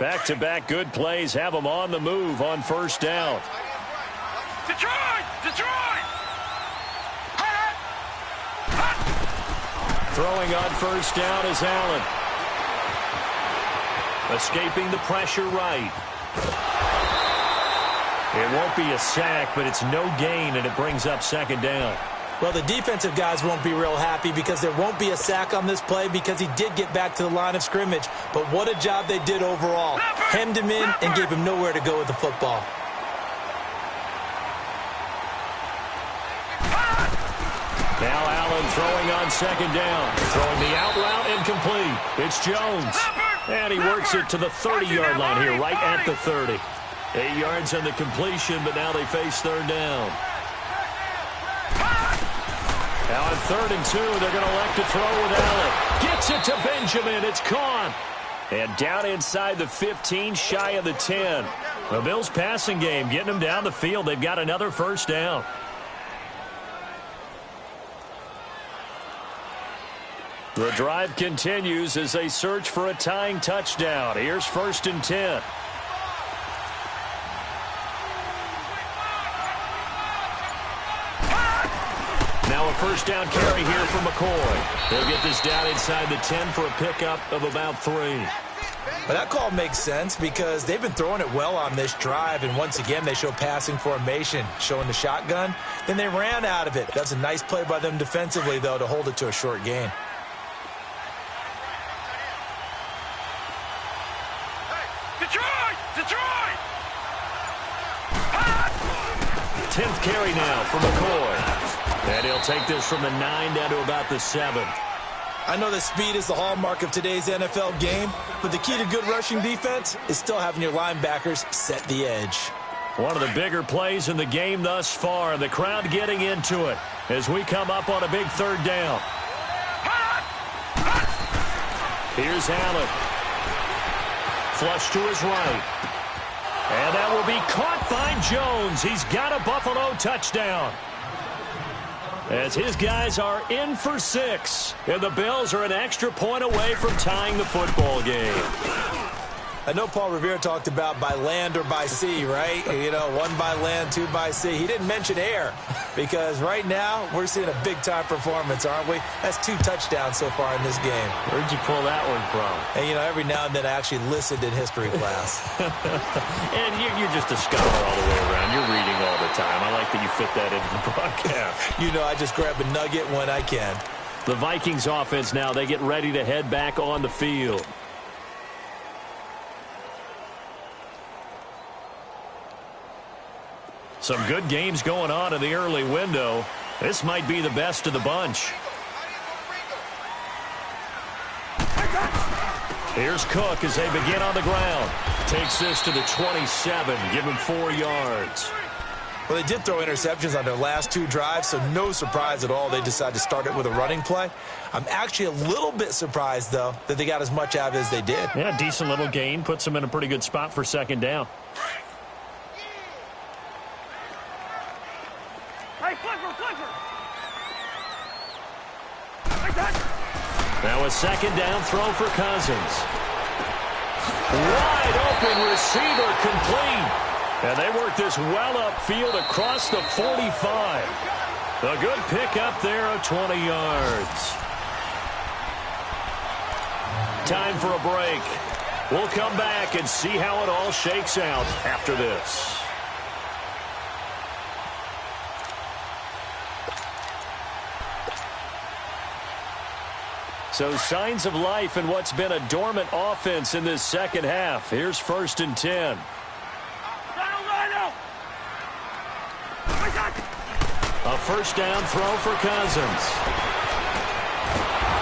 Back-to-back good plays have them on the move on 1st down. Detroit! Detroit! Throwing on 1st down is Allen. Escaping the pressure right. It won't be a sack, but it's no gain, and it brings up 2nd down. Well, the defensive guys won't be real happy because there won't be a sack on this play because he did get back to the line of scrimmage. But what a job they did overall. Hemmed him in and gave him nowhere to go with the football. Now Allen throwing on 2nd down. Throwing the out route incomplete. It's Jones. And he works it to the 30-yard line here, right at the 30. 8 yards on the completion, but now they face 3rd down. Now on 3rd and 2, they're going to elect to throw with Allen. Gets it to Benjamin. It's caught. And down inside the 15, shy of the 10. The Bills' passing game getting them down the field. They've got another 1st down. The drive continues as they search for a tying touchdown. Here's 1st and 10. Now a 1st down carry here for McCoy. They'll get this down inside the 10 for a pickup of about 3. But that call makes sense because they've been throwing it well on this drive, and once again they show passing formation, showing the shotgun. Then they ran out of it. That's a nice play by them defensively, though, to hold it to a short gain. Detroit! Detroit! 10th carry now for McCoy. And he'll take this from the 9 down to about the 7. I know that speed is the hallmark of today's NFL game, but the key to good rushing defense is still having your linebackers set the edge. One of the bigger plays in the game thus far. The crowd getting into it as we come up on a big 3rd down. Here's Allen. Flush to his right. And that will be caught by Jones. He's got a Buffalo touchdown. as his guys are in for 6. And the Bills are an extra point away from tying the football game. I know Paul Revere talked about by land or by sea, right? You know, 1 by land, 2 by sea. He didn't mention air because right now we're seeing a big-time performance, aren't we? That's 2 touchdowns so far in this game. Where'd you pull that one from? And, you know, every now and then I actually listened in history class. And you're just a scholar all the way around. You're reading all the time. I like that you fit that into the broadcast. You know, I just grab a nugget when I can. The Vikings offense now, they get ready to head back on the field. Some good games going on in the early window. This might be the best of the bunch. Here's Cook as they begin on the ground. Takes this to the 27. Give him 4 yards. Well, they did throw interceptions on their last 2 drives, so no surprise at all they decided to start it with a running play. I'm actually a little bit surprised, though, that they got as much out of it as they did. Yeah, decent little gain. Puts them in a pretty good spot for 2nd down. Now a 2nd down throw for Cousins. Wide open receiver complete. And they work this well upfield across the 45. A good pickup there of 20 yards. Time for a break. We'll come back and see how it all shakes out after this. So signs of life in what's been a dormant offense in this 2nd half. Here's 1st and 10. A 1st down throw for Cousins.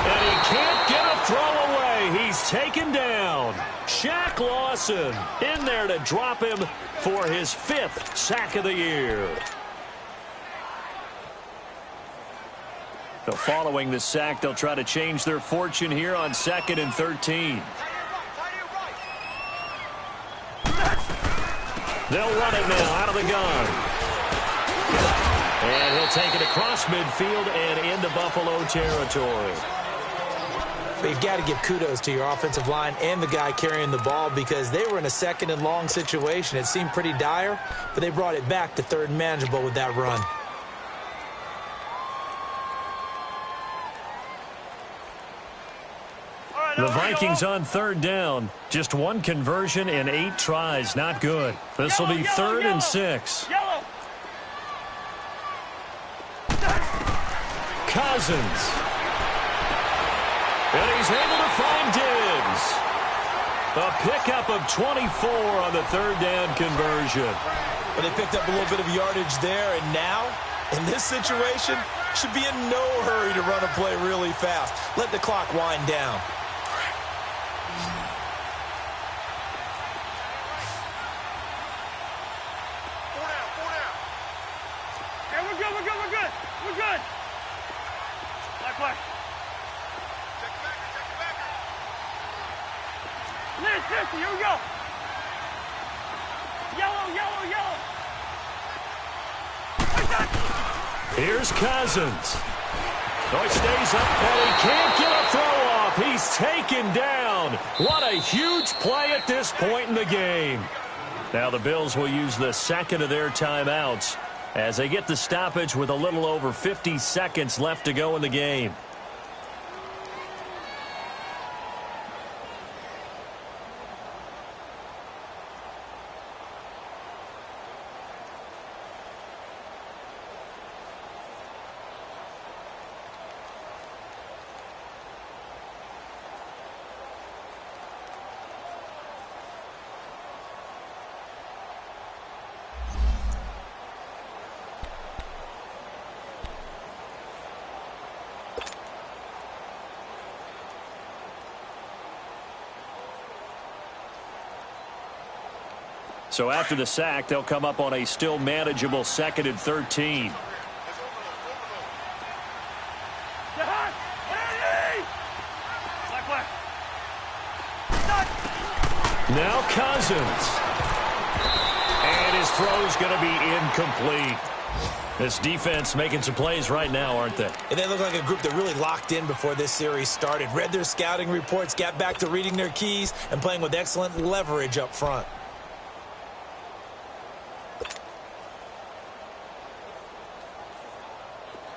And he can't get a throw away. He's taken down. Shaq Lawson in there to drop him for his 5th sack of the year. So following the sack, they'll try to change their fortune here on 2nd and 13. They'll run it now out of the gun. And he'll take it across midfield and into Buffalo territory. But you've got to give kudos to your offensive line and the guy carrying the ball because they were in a 2nd and long situation. It seemed pretty dire, but they brought it back to 3rd and manageable with that run. The Vikings on 3rd down. Just 1 conversion and 8 tries. Not good. This will be 3rd and 6. Cousins. And he's able to find Diggs. A pickup of 24 on the 3rd down conversion. But they picked up a little bit of yardage there, and now, in this situation, should be in no hurry to run a play really fast. Let the clock wind down. We're good. Black. Liz, here we go. Yellow. Here's Cousins. Oh, he stays up, and he can't get a throw off. He's taken down. What a huge play at this point in the game. Now the Bills will use the 2nd of their timeouts as they get the stoppage with a little over 50 seconds left to go in the game. So after the sack, they'll come up on a still manageable 2nd and 13. Now Cousins. And his throw's going to be incomplete. This defense making some plays right now, aren't they? And they look like a group that really locked in before this series started. Read their scouting reports, got back to reading their keys, and playing with excellent leverage up front.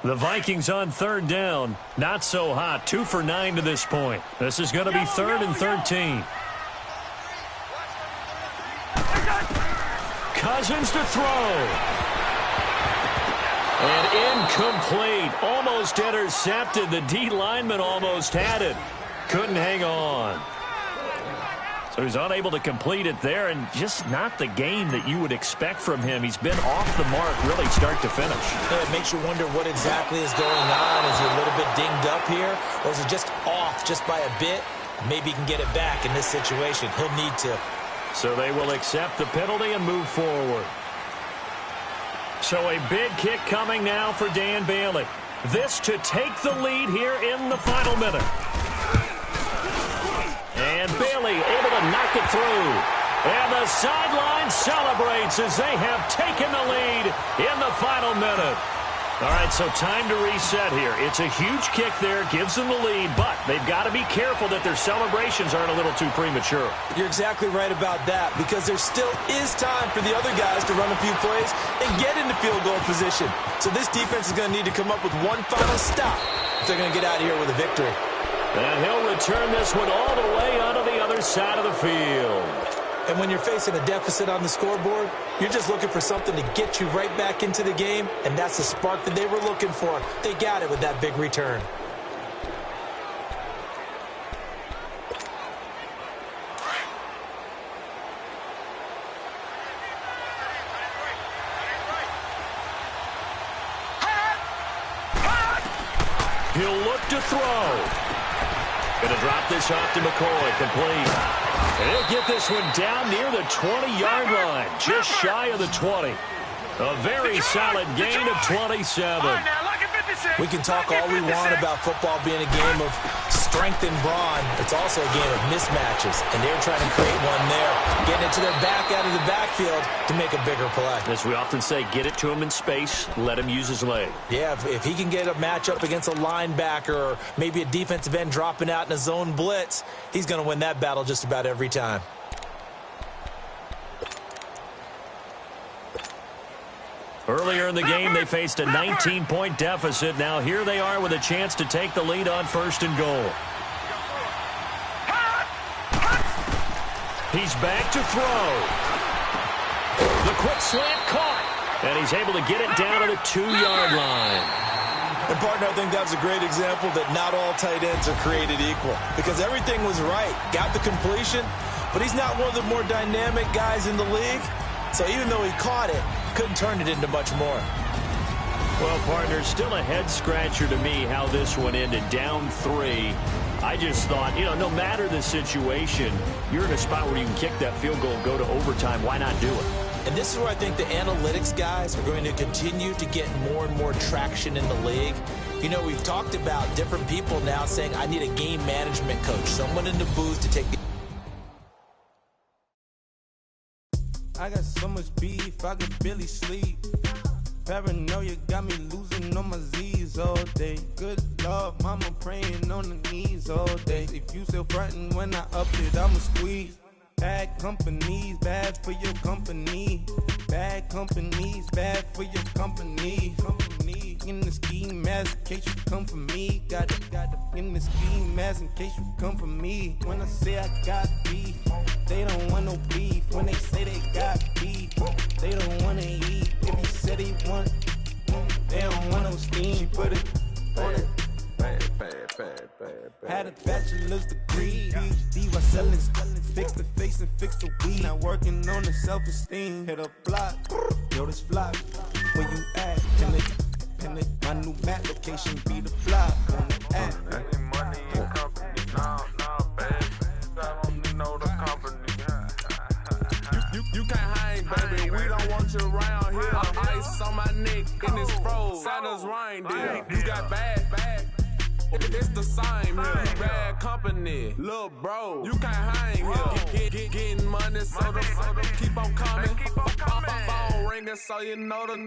The Vikings on third down. Not so hot. 2 for 9 to this point. This is going to be 3rd and 13. Cousins to throw. And incomplete. Almost intercepted. The D lineman almost had it. Couldn't hang on. So he's unable to complete it there, and just not the game that you would expect from him. He's been off the mark really start to finish. Yeah, it makes you wonder what exactly is going on. Is he a little bit dinged up here, or is it just off just by a bit? Maybe he can get it back in this situation. He'll need to. So they will accept the penalty and move forward. So a big kick coming now for Dan Bailey. This to take the lead here in the final minute. And Bailey able to knock it through. And the sideline celebrates as they have taken the lead in the final minute. All right, so time to reset here. It's a huge kick there, gives them the lead, but they've got to be careful that their celebrations aren't a little too premature. You're exactly right about that, because there still is time for the other guys to run a few plays and get into field goal position. So this defense is going to need to come up with one final stop if they're going to get out of here with a victory. And he'll return this one all the way onto the other side of the field. And when you're facing a deficit on the scoreboard, you're just looking for something to get you right back into the game, and that's the spark that they were looking for. They got it with that big return. He'll look to throw. Going to drop this off to McCoy. Complete. And he'll get this one down near the 20-yard line. Just shy of the 20. A very solid gain of 27. We can talk all we want about football being a game of strength and brawn. It's also a game of mismatches, and they're trying to create one there. Getting it to their back out of the backfield to make a bigger play. As we often say, get it to him in space, let him use his leg. Yeah, if he can get a matchup against a linebacker or maybe a defensive end dropping out in a zone blitz, he's going to win that battle just about every time. Earlier in the game, they faced a 19-point deficit. Now here they are with a chance to take the lead on 1st and goal. He's back to throw. The quick slant caught. And he's able to get it down to the 2-yard line. And, partner, I think that was a great example that not all tight ends are created equal. Because everything was right. Got the completion, but he's not one of the more dynamic guys in the league. So even though he caught it, couldn't turn it into much more. Well, partner, still a head-scratcher to me how this one ended. Down 3. I just thought, no matter the situation, you're in a spot where you can kick that field goal, go to overtime. Why not do it? And this is where I think the analytics guys are going to continue to get more and more traction in the league. We've talked about different people now saying, I need a game management coach, someone in the booth to take the... I got so much beef, I could barely sleep. Paranoia got me losing on my Z's all day. Good Lord, mama praying on the knees all day. If you still frontin' when I up it, I'ma squeeze. Bad companies, bad for your company. Bad companies, bad for your company. In the ski mask in case you come for me. Got it in the ski mask in case you come for me. When I say I got beef, they don't want no beef. When they say they got beef, they don't want to eat. If you said they want, they don't want no steam. She put it on it. Had a bachelor's degree, PhD while selling. Fix the face and fix the weed. Now working on the self-esteem. Hit a block, yo, this flock. Where you at? Pin it. My new map location be the block on the app. Money in company, nah, baby. I don't know the company. You can't hang, baby. We don't want you around here. Ice on my neck in this froze. Santa's reindeer. You got bad. It's the same here. You bad company, little bro. You can't hang here. Getting money, so keep on coming. Phone ring gang, that's so you know the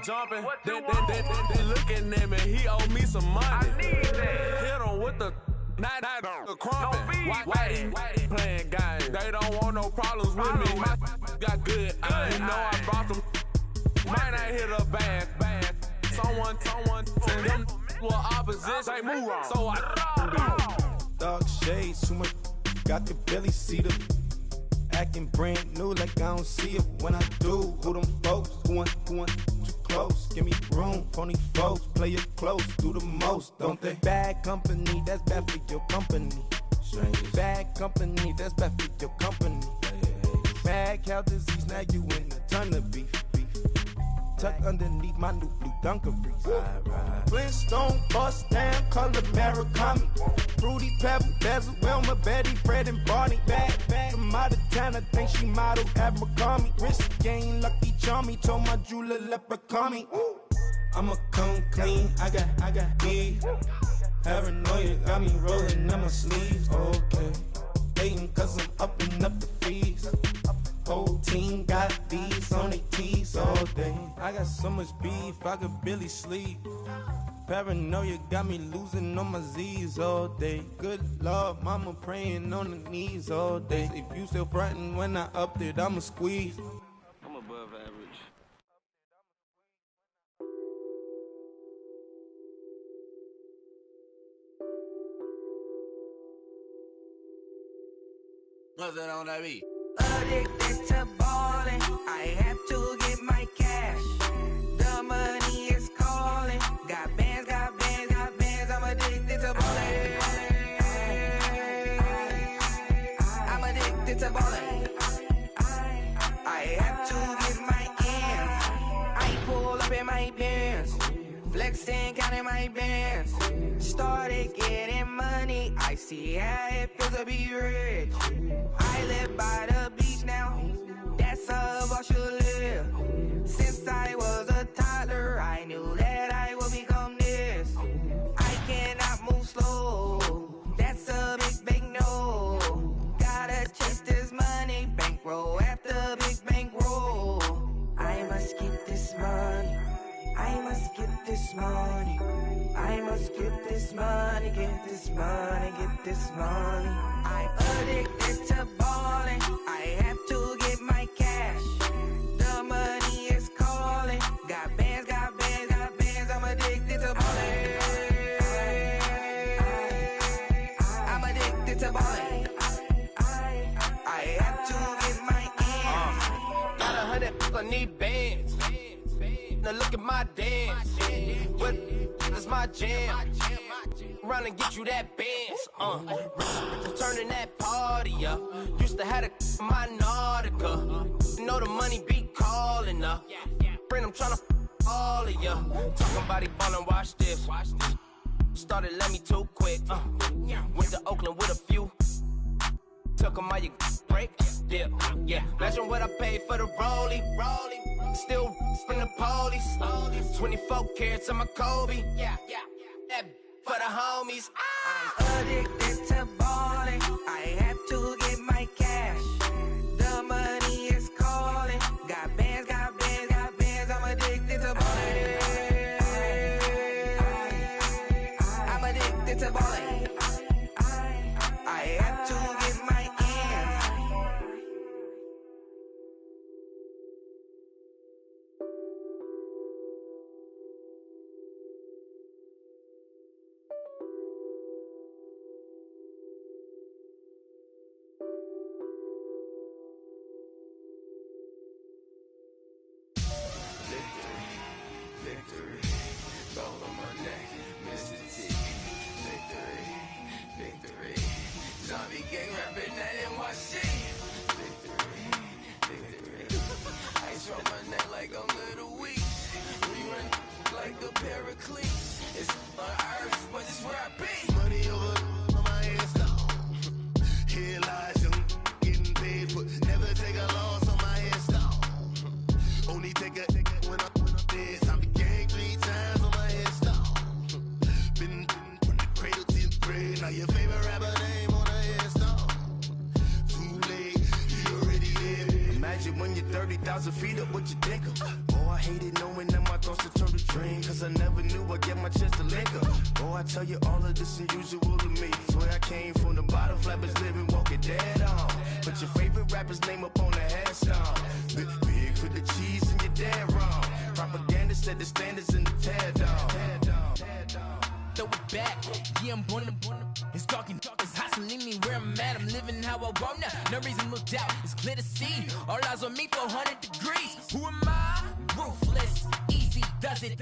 jumping. They looking at me, he owe me some money. I need that. Hit him with the the crumping. Why playing games? They don't want no problems with me. My got good. You know I brought them. Might not hit a bad. Someone send them with opposition. They move on. So I dark shades, too much. Got the belly see the acting brand new like I don't see it when I do. Who them folks? Who want too close? Give me room, phony folks. Play it close, do the most, don't they? Bad company, that's bad for your company. Bad company, that's bad for your company. Mad cow disease, now you in a ton of beef. Tuck underneath my new blue Dunkaroos. Flintstone, bust down, color Murakami. Fruity Pebble, Bezel, Wilma, Betty, Fred, and Barney. Bad from out of town, I think she modeled at McCarmy. Wrist game, Lucky Charmy, told my jeweler, leprechaun me. I'ma come clean, I got beef. Paranoia got me rolling on my sleeves, okay. Hating cause I'm upping up the fees. Whole team got these on their tees all day. I got so much beef, I could barely sleep. Paranoia got me losing on my Z's all day. Good Lord, mama praying on the knees all day. If you still frontin' when I upped it, I'ma squeeze. I'm above average. What's that on that beat? Addicted to ballin', I have to get my cash. The money is calling. Got bands, I'm addicted to ballin'. I'm addicted to ballin'. I have to get my ends. I pull up in my pants, flexing, counting my bands. Started getting money, I see how it feels to be rich. I live by the beach now, that's how I should live. Since I was a toddler, I knew that I would become this. I cannot move slow, that's a big no. Gotta chase this money, bankroll after big bankroll. I must get this money, I must get this money. I must get this money, get this money, get this money. I'm addicted to ballin', I have to get my cash. The money is calling. Got bands, I'm addicted to ballin'. I'm addicted to ballin'. I have to get my ends. Got 100, I need bands. Now look at my dance. What is my jam? Run and get you that bands. Turning that party up. Used to have a my Nautica. Know the money be calling up. Friend, I'm tryna all of ya. Talking about he ballin', watch this. Started let me too quick. Went to Oakland with a few. Took 'em all you break. Dip. Yeah. Imagine what I paid for the rollie. Still from the police. 24 carats on my Kobe. Yeah. That for the homies. I'm addicted to ballin', I have to get my cash. The money is calling. Got bands, I'm addicted to ballin'. I'm addicted to ballin'. I have to get my ends. so feed up what you think of. Oh, I hated knowing that my thoughts would turn to dream, cause I never knew I'd get my chance to link up. Oh, I tell you all of this unusual to me. Swear I came from the bottom, flappers living, walking dead on. Put your favorite rapper's name up on the headstone. Big for the cheese and you're dead wrong. Propaganda set the standards in the tear down. Throw it back, yeah, I'm born to. It's dark, it's hustling me where I'm at. I'm living how I want now. No reason to doubt, it's clear to see. All eyes on me, 400 degrees. Who am I? Ruthless, easy, does it.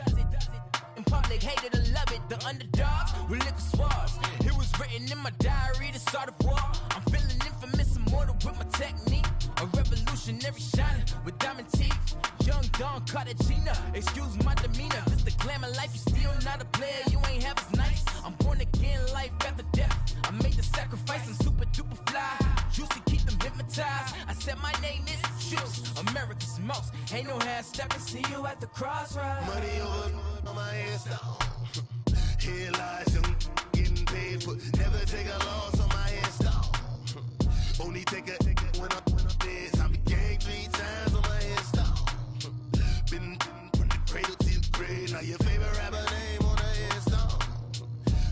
In public, hated or love it. The underdogs with liquor swabs. It was written in my diary, the start of war. I'm feeling infamous, immortal with my technique. A revolutionary shining with diamond teeth. Young Don Cartagena, excuse my demeanor. This the glamour life, you still not a player, you ain't half as nice. I'm born again, life after death. I made the sacrifice, I'm super duper fly. Juicy, keep them hypnotized. I said my name is Juice, America's most. Ain't no half stepping, see you at the crossroads. Money over on my headstone. Here lies young, getting paid, but never take a loss on my headstone. Only take a when I'm dead. I be gang 3 times on my headstone. Been from the cradle to the grave. Now your favorite rapper name on the headstone.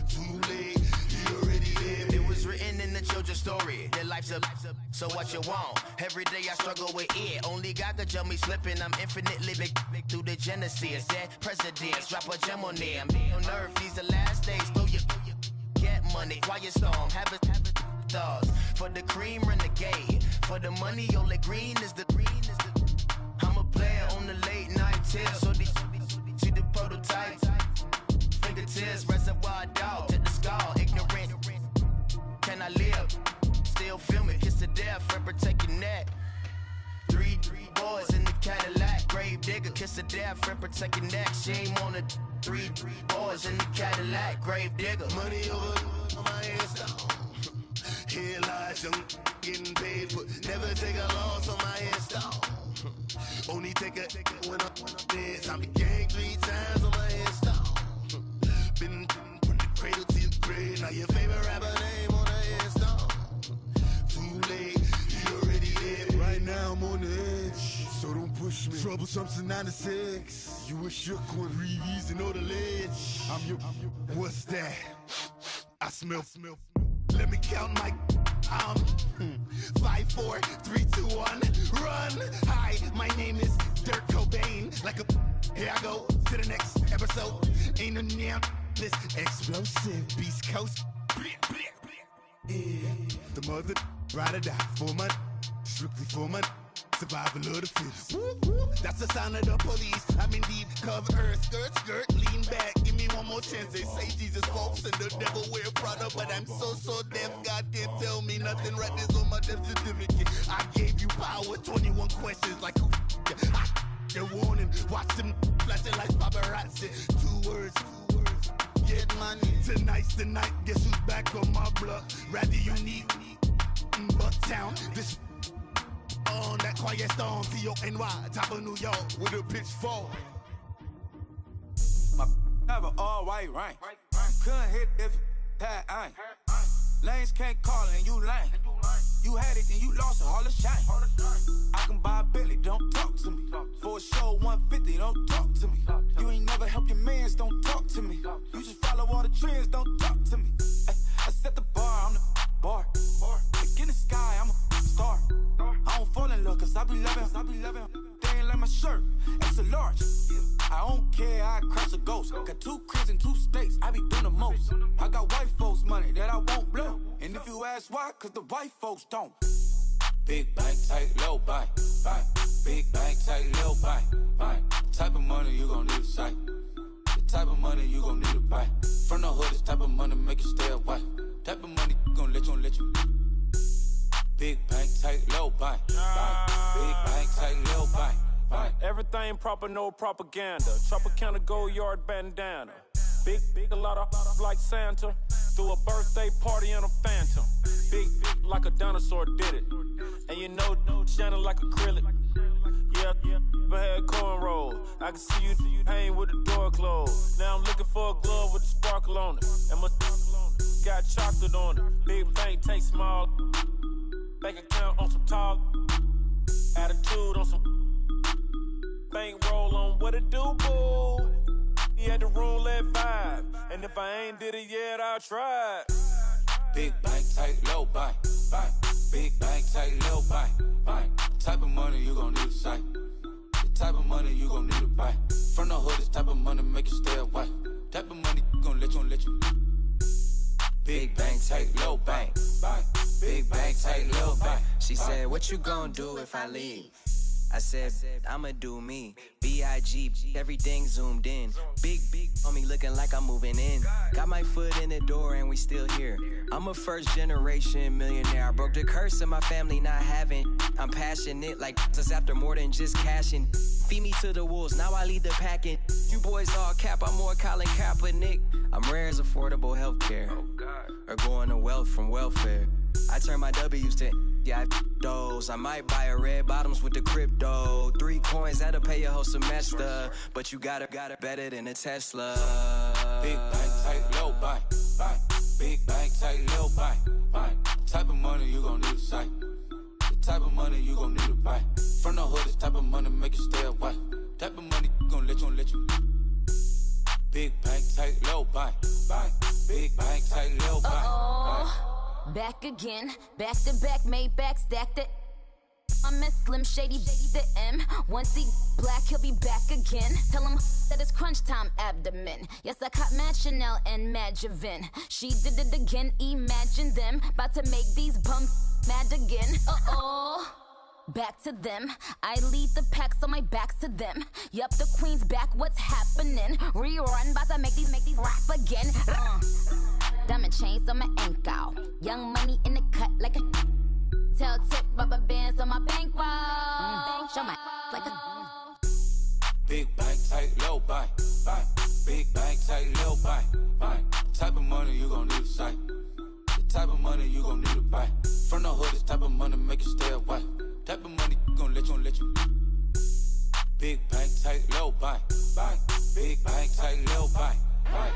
Too late, you already dead. It was written in the children's story. Their life's a so what you want? Every day I struggle with it. Only God could jump me slipping. I'm infinitely big through the genesis. Dead presidents, drop a gem on them. On earth, these the last days. Throw your get money, quiet storm, have it stars. For the cream, renegade. For the money, only green is the I'm a player on the late night tips. So they see the prototype. Fingertips, reservoir dog to the skull. Ignorant. Can I live? Still film it, kiss to death, friend protect your neck. 3 boys in the Cadillac, grave digger, kiss to death, friend protect your neck. Shame on the 3 boys in the Cadillac, grave digger. Money over on my headstone. Here lies young, getting paid, but never take a loss on my headstone. Only take a when I'm dead. I be gang 3 times on my headstone. Been from the cradle to the grave. Now your favorite rapper name on the headstone. Too late, you already dead. Right now I'm on the edge, so don't push me. Troublesome to 96. You a shook one, Reeves and all the ledge. I'm your. What's that? I smell. Let me count my 5, 4, 3, 2, 1, run. Hi, my name is Dirk Cobain. Like a here I go to the next episode. Ain't no damn this explosive Beast Coast. Yeah. The mother ride or die for money, strictly for money. Survival of the fittest. That's the sound of the police. I'm indeed cover earth, skirt, lean back. Give me one more chance. They say Jesus walks and the devil wear Prada, but I'm so deaf. God can't tell me nothing. Right this on my death certificate. I gave you power. 21 questions like who? They're warning. Watch them flashing like paparazzi. 2 words. Get money. Tonight's the night. Guess who's back on my block? Rather unique. Bucktown. This. On that quiet storm, T-O-N-Y, top of New York, with a pitchfork. My have an all-white rank. Couldn't hit if it had ain't. Lanes can't call it and you lame. You had it and you lost it, all the shame. I can buy a Billy, don't talk to me. For a show 150, don't talk to me. You ain't never help your mans, don't talk to me. You just follow all the trends, don't talk to me. I set the bar, I'm the bar. Like in the sky, I'm a star. I don't fall in love cause I be loving. They ain't like my shirt, extra large. I don't care, I crash a ghost. Got 2 cribs in 2 states, I be doing the most. I got white folks money that I won't blow. And if you ask why, cause the white folks don't. Big bank, tight, low bank. Big bank, tight, low bank. Type of money you gon' need a sight. The type of money you gon' need to buy. From the hood, this type of money make you stay away. Type of money gon' let you. Big bank, tight, low bank. Big bank, tight, low bank. Everything proper, no propaganda. Tropicana gold yard bandana. Big, a lot of like Santa. Threw a birthday party in a phantom. Big like a dinosaur did it. And you know, shining like acrylic. Yeah, I had cornrow. I can see you hang with the door closed. Now I'm looking for a glove with a sparkle on it. And my got chocolate on it. Big bank, take small. Bank account on some tall. Attitude on some. what it do, boo? He had the roulette vibe, and if I ain't did it yet, I'll try. Big bank, tight, low bank, bank. Big bank, tight, low bank, bank. The type of money you gon' need to sight. The type of money you gon' need to buy. From the hood, this type of money make you stay away. Type of money gon' let you. Big bank, tight, low bank, bank. Big bank, tight, low bank. She said, what you gon' do if I leave? I said, I'ma do me. B.I.G. Everything zoomed in. Big on me looking like I'm moving in. Got my foot in the door and we still here. I'm a first generation millionaire. I broke the curse of my family not having. I'm passionate like us after more than just cashing. Feed me to the wolves, now I lead the packing. You boys all cap, I'm more Colin Kaepernick. I'm rare as affordable healthcare. Or going to wealth from welfare. I turn my W's to those. I might buy a red bottoms with the crypto. 3 coins, that'll pay your whole semester. But you got it better than a Tesla. Big bank, tight, low bank, bank. Big bank, tight, low bank, bank. Type of money you gon' need to sight. The type of money you gon' need to buy. From the hood, this type of money make you stay away. Type of money gon' let you. Big bank, tight, low bank, bank. Big bank, tight, low bank, bank. Back again, back to back, made back, stacked it. I'm a Slim Shady, the M. Once he black, he'll be back again. Tell him that it's crunch time abdomen. Yes, I caught Mad Chanel and Mad Javin. She did it again, imagine them. About to make these bums mad again. Back to them. I lead the pack, so my back's to them. Yup, the queen's back, what's happening? Rerun, about to make these rap again. Diamond chains on my ankle. Young money in the cut like a tail tip, rubber bands on my bankroll. Show my like a Big bank, tight, low bank, bank. Big bank, tight, low bank, bank. Type of money you gon' need to sight. The type of money you gon' need to buy. From the hood, this type of money make you stay away. Type of money gon' let you. Big bank, tight, low bank, bank. Big bank, tight, low bank, bank.